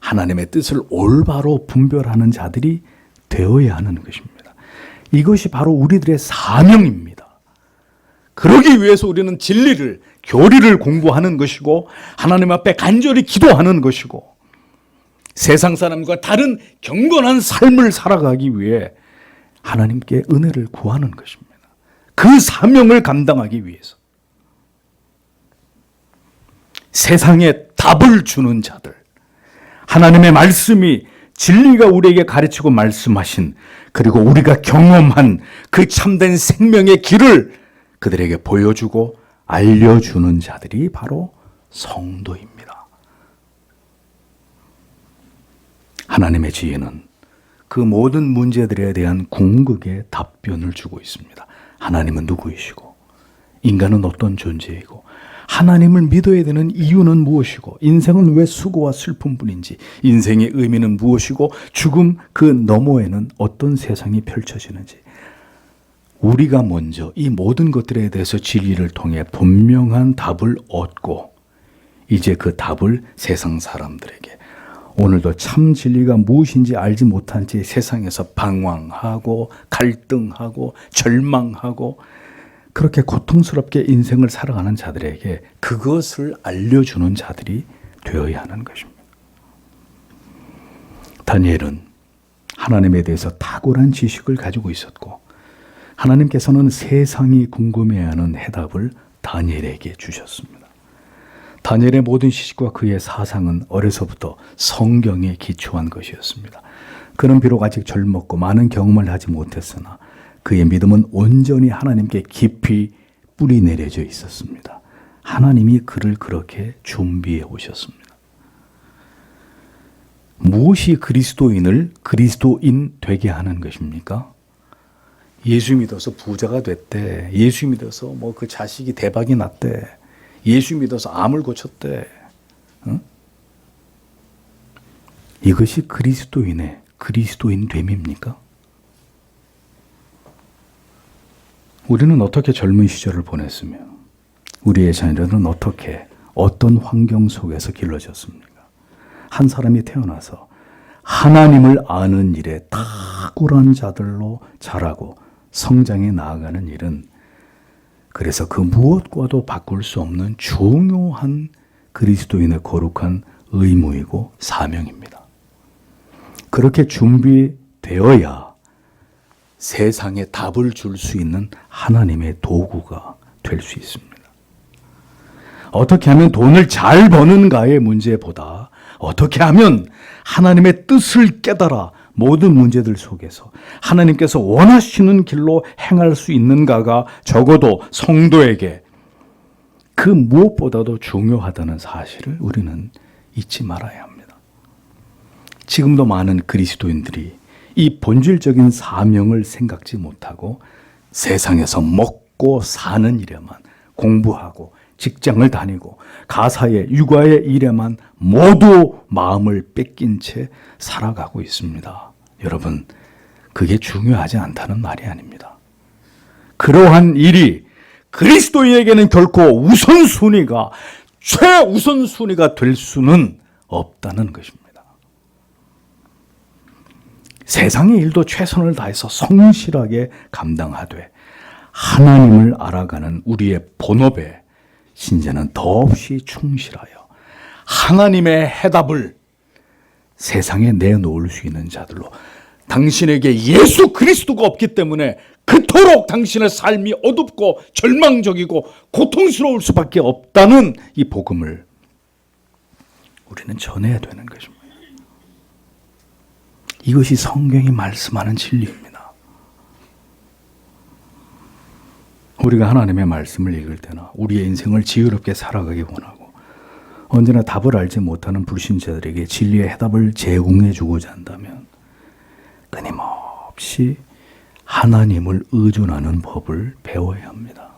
하나님의 뜻을 올바로 분별하는 자들이 되어야 하는 것입니다. 이것이 바로 우리들의 사명입니다. 그러기 위해서 우리는 진리를, 교리를 공부하는 것이고, 하나님 앞에 간절히 기도하는 것이고, 세상 사람과 다른 경건한 삶을 살아가기 위해 하나님께 은혜를 구하는 것입니다. 그 사명을 감당하기 위해서 세상에 답을 주는 자들, 하나님의 말씀이, 진리가 우리에게 가르치고 말씀하신, 그리고 우리가 경험한 그 참된 생명의 길을 그들에게 보여주고 알려주는 자들이 바로 성도입니다. 하나님의 지혜는 그 모든 문제들에 대한 궁극의 답변을 주고 있습니다. 하나님은 누구이시고, 인간은 어떤 존재이고, 하나님을 믿어야 되는 이유는 무엇이고, 인생은 왜 수고와 슬픔뿐인지, 인생의 의미는 무엇이고, 죽음 그 너머에는 어떤 세상이 펼쳐지는지, 우리가 먼저 이 모든 것들에 대해서 진리를 통해 분명한 답을 얻고, 이제 그 답을 세상 사람들에게, 오늘도 참 진리가 무엇인지 알지 못한 채 세상에서 방황하고 갈등하고 절망하고 그렇게 고통스럽게 인생을 살아가는 자들에게 그것을 알려주는 자들이 되어야 하는 것입니다. 다니엘은 하나님에 대해서 탁월한 지식을 가지고 있었고, 하나님께서는 세상이 궁금해하는 해답을 다니엘에게 주셨습니다. 다니엘의 모든 지식과 그의 사상은 어려서부터 성경에 기초한 것이었습니다. 그는 비록 아직 젊었고 많은 경험을 하지 못했으나 그의 믿음은 온전히 하나님께 깊이 뿌리 내려져 있었습니다. 하나님이 그를 그렇게 준비해 오셨습니다. 무엇이 그리스도인을 그리스도인 되게 하는 것입니까? 예수 믿어서 부자가 됐대. 예수 믿어서 뭐 그 자식이 대박이 났대. 예수 믿어서 암을 고쳤대. 응? 이것이 그리스도인의 그리스도인 됨입니까? 우리는 어떻게 젊은 시절을 보냈으며 우리의 자녀들은 어떻게 어떤 환경 속에서 길러졌습니까? 한 사람이 태어나서 하나님을 아는 일에 탁월한 자들로 자라고 성장해 나아가는 일은 그래서 그 무엇과도 바꿀 수 없는 중요한 그리스도인의 거룩한 의무이고 사명입니다. 그렇게 준비되어야 세상에 답을 줄 수 있는 하나님의 도구가 될 수 있습니다. 어떻게 하면 돈을 잘 버는가의 문제보다 어떻게 하면 하나님의 뜻을 깨달아 모든 문제들 속에서 하나님께서 원하시는 길로 행할 수 있는가가 적어도 성도에게 그 무엇보다도 중요하다는 사실을 우리는 잊지 말아야 합니다. 지금도 많은 그리스도인들이 이 본질적인 사명을 생각지 못하고 세상에서 먹고 사는 일에만 공부하고 직장을 다니고 가사의 육아의 일에만 모두 마음을 뺏긴 채 살아가고 있습니다. 여러분, 그게 중요하지 않다는 말이 아닙니다. 그러한 일이 그리스도인에게는 결코 우선순위가 최우선순위가 될 수는 없다는 것입니다. 세상의 일도 최선을 다해서 성실하게 감당하되 하나님을 알아가는 우리의 본업에 신자는 더없이 충실하여 하나님의 해답을 세상에 내놓을 수 있는 자들로 당신에게 예수 그리스도가 없기 때문에 그토록 당신의 삶이 어둡고 절망적이고 고통스러울 수밖에 없다는 이 복음을 우리는 전해야 되는 것입니다. 이것이 성경이 말씀하는 진리입니다. 우리가 하나님의 말씀을 읽을 때나 우리의 인생을 지혜롭게 살아가기 원하고 언제나 답을 알지 못하는 불신자들에게 진리의 해답을 제공해 주고자 한다면 끊임없이 하나님을 의존하는 법을 배워야 합니다.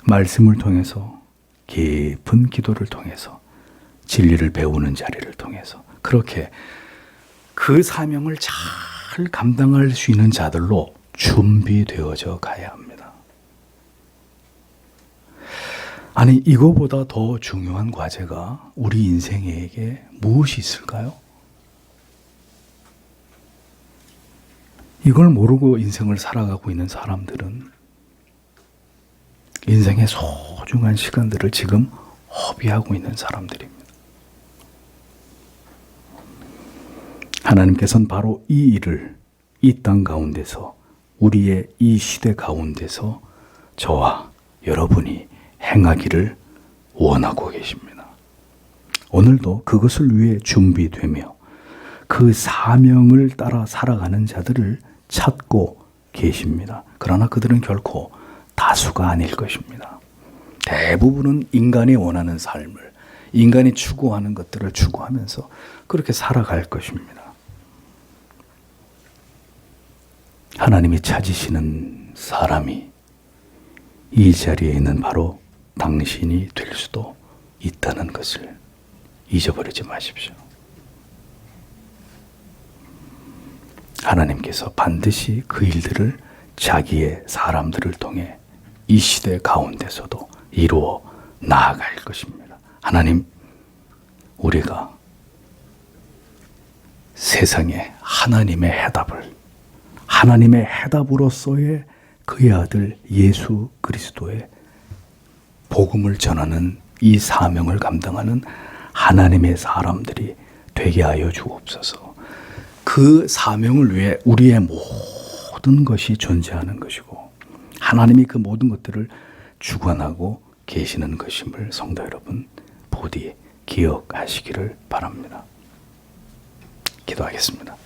말씀을 통해서 깊은 기도를 통해서 진리를 배우는 자리를 통해서 그렇게 그 사명을 잘 감당할 수 있는 자들로 준비되어져 가야 합니다. 아니, 이거보다 더 중요한 과제가 우리 인생에게 무엇이 있을까요? 이걸 모르고 인생을 살아가고 있는 사람들은 인생의 소중한 시간들을 지금 허비하고 있는 사람들입니다. 하나님께서는 바로 이 일을 이 땅 가운데서 우리의 이 시대 가운데서 저와 여러분이 행하기를 원하고 계십니다. 오늘도 그것을 위해 준비되며 그 사명을 따라 살아가는 자들을 찾고 계십니다. 그러나 그들은 결코 다수가 아닐 것입니다. 대부분은 인간이 원하는 삶을, 인간이 추구하는 것들을 추구하면서 그렇게 살아갈 것입니다. 하나님이 찾으시는 사람이 이 자리에 있는 바로 당신이 될 수도 있다는 것을 잊어버리지 마십시오. 하나님께서 반드시 그 일들을 자기의 사람들을 통해 이 시대 가운데서도 이루어 나아갈 것입니다. 하나님, 우리가 세상에 하나님의 해답을 하나님의 해답으로서의 그의 아들 예수 그리스도의 복음을 전하는 이 사명을 감당하는 하나님의 사람들이 되게 하여 주옵소서. 그 사명을 위해 우리의 모든 것이 존재하는 것이고 하나님이 그 모든 것들을 주관하고 계시는 것임을 성도 여러분 부디 기억하시기를 바랍니다. 기도하겠습니다.